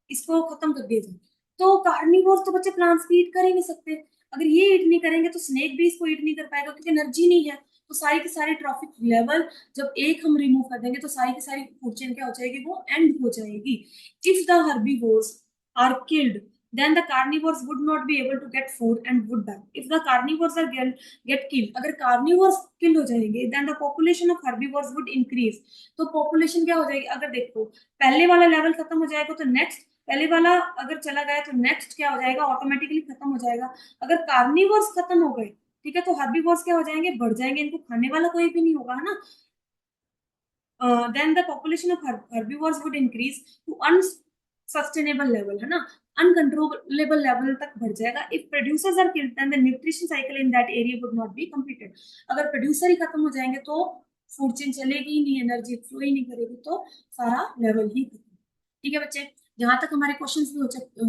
इसको खत्म कर दिया जाए, तो कार्निवोर्स तो बच्चे प्लांट्स की ईट कर ही नहीं सकते। अगर ये ईट नहीं करेंगे तो स्नेक भी इसको ईट नहीं कर पाएगा, क्योंकि एनर्जी नहीं है। तो सारी की सारी ट्रॉफिक लेवल जब एक हम रिमूव कर देंगे तो सारी की सारी फूड चेन क्या हो जाएगी? वो एंड हो जाएगी। If the herbivores are killed, then the carnivores would not be able to get food and would die. If the carnivores are get killed, अगर carnivores kill हो जाएंगे, then the population of herbivores would increase। तो population क्या हो जाएगी? अगर देखो पहले वाला लेवल खत्म हो जाएगा तो नेक्स्ट, पहले वाला अगर चला गया तो नेक्स्ट क्या हो जाएगा? ऑटोमेटिकली खत्म हो जाएगा। अगर कार्निवर्स खत्म हो गए, ठीक है, तो हर्बीवोर्स क्या हो जाएंगे? बढ़ जाएंगे, इनको खाने वाला कोई भी नहीं होगा, है ना। Then the population of herbivores would increase to unsustainable level, है ना, अनकंट्रोलेबल लेवल तक बढ़ जाएगा। If producers are killed then the nutrition cycle in that area would not be completed. अगर प्रोड्यूसर ही खत्म हो जाएंगे तो फूड चेन चलेगी ही नहीं, एनर्जी फ्लो ही नहीं करेगी, तो सारा लेवल ही खत्म। ठीक है बच्चे, यहाँ तक हमारे क्वेश्चंस भी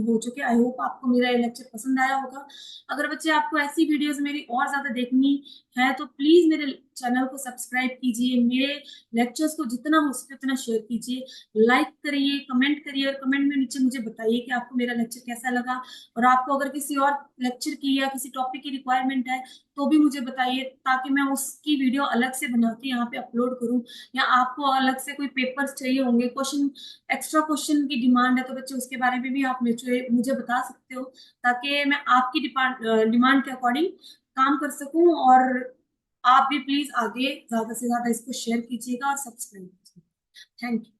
हो चुके। आई होप आपको मेरा ये लेक्चर पसंद आया होगा। अगर बच्चे आपको ऐसी वीडियोस मेरी और ज्यादा देखनी है तो प्लीज मेरे चैनल को सब्सक्राइब कीजिए, मेरे लेक्चर्स को जितना हो सके उतना शेयर कीजिए, लाइक करिए, कमेंट करिए, और कमेंट में नीचे मुझे बताइए कि आपको मेरा लेक्चर कैसा लगा। और आपको अगर किसी और लेक्चर की या किसी टॉपिक की रिक्वायरमेंट है तो भी मुझे बताइए, ताकि मैं उसकी वीडियो अलग से बना के यहाँ पे अपलोड करूँ। या आपको अलग से कोई पेपर्स चाहिए होंगे, क्वेश्चन, एक्स्ट्रा क्वेश्चन की डिमांड है, तो बच्चे उसके बारे में भी आप मुझे बता सकते हो, ताकि मैं आपकी डिमांड के अकॉर्डिंग काम कर सकूं। और आप भी प्लीज आगे ज्यादा से ज्यादा इसको शेयर कीजिएगा और सब्सक्राइब कीजिएगा। Thank you.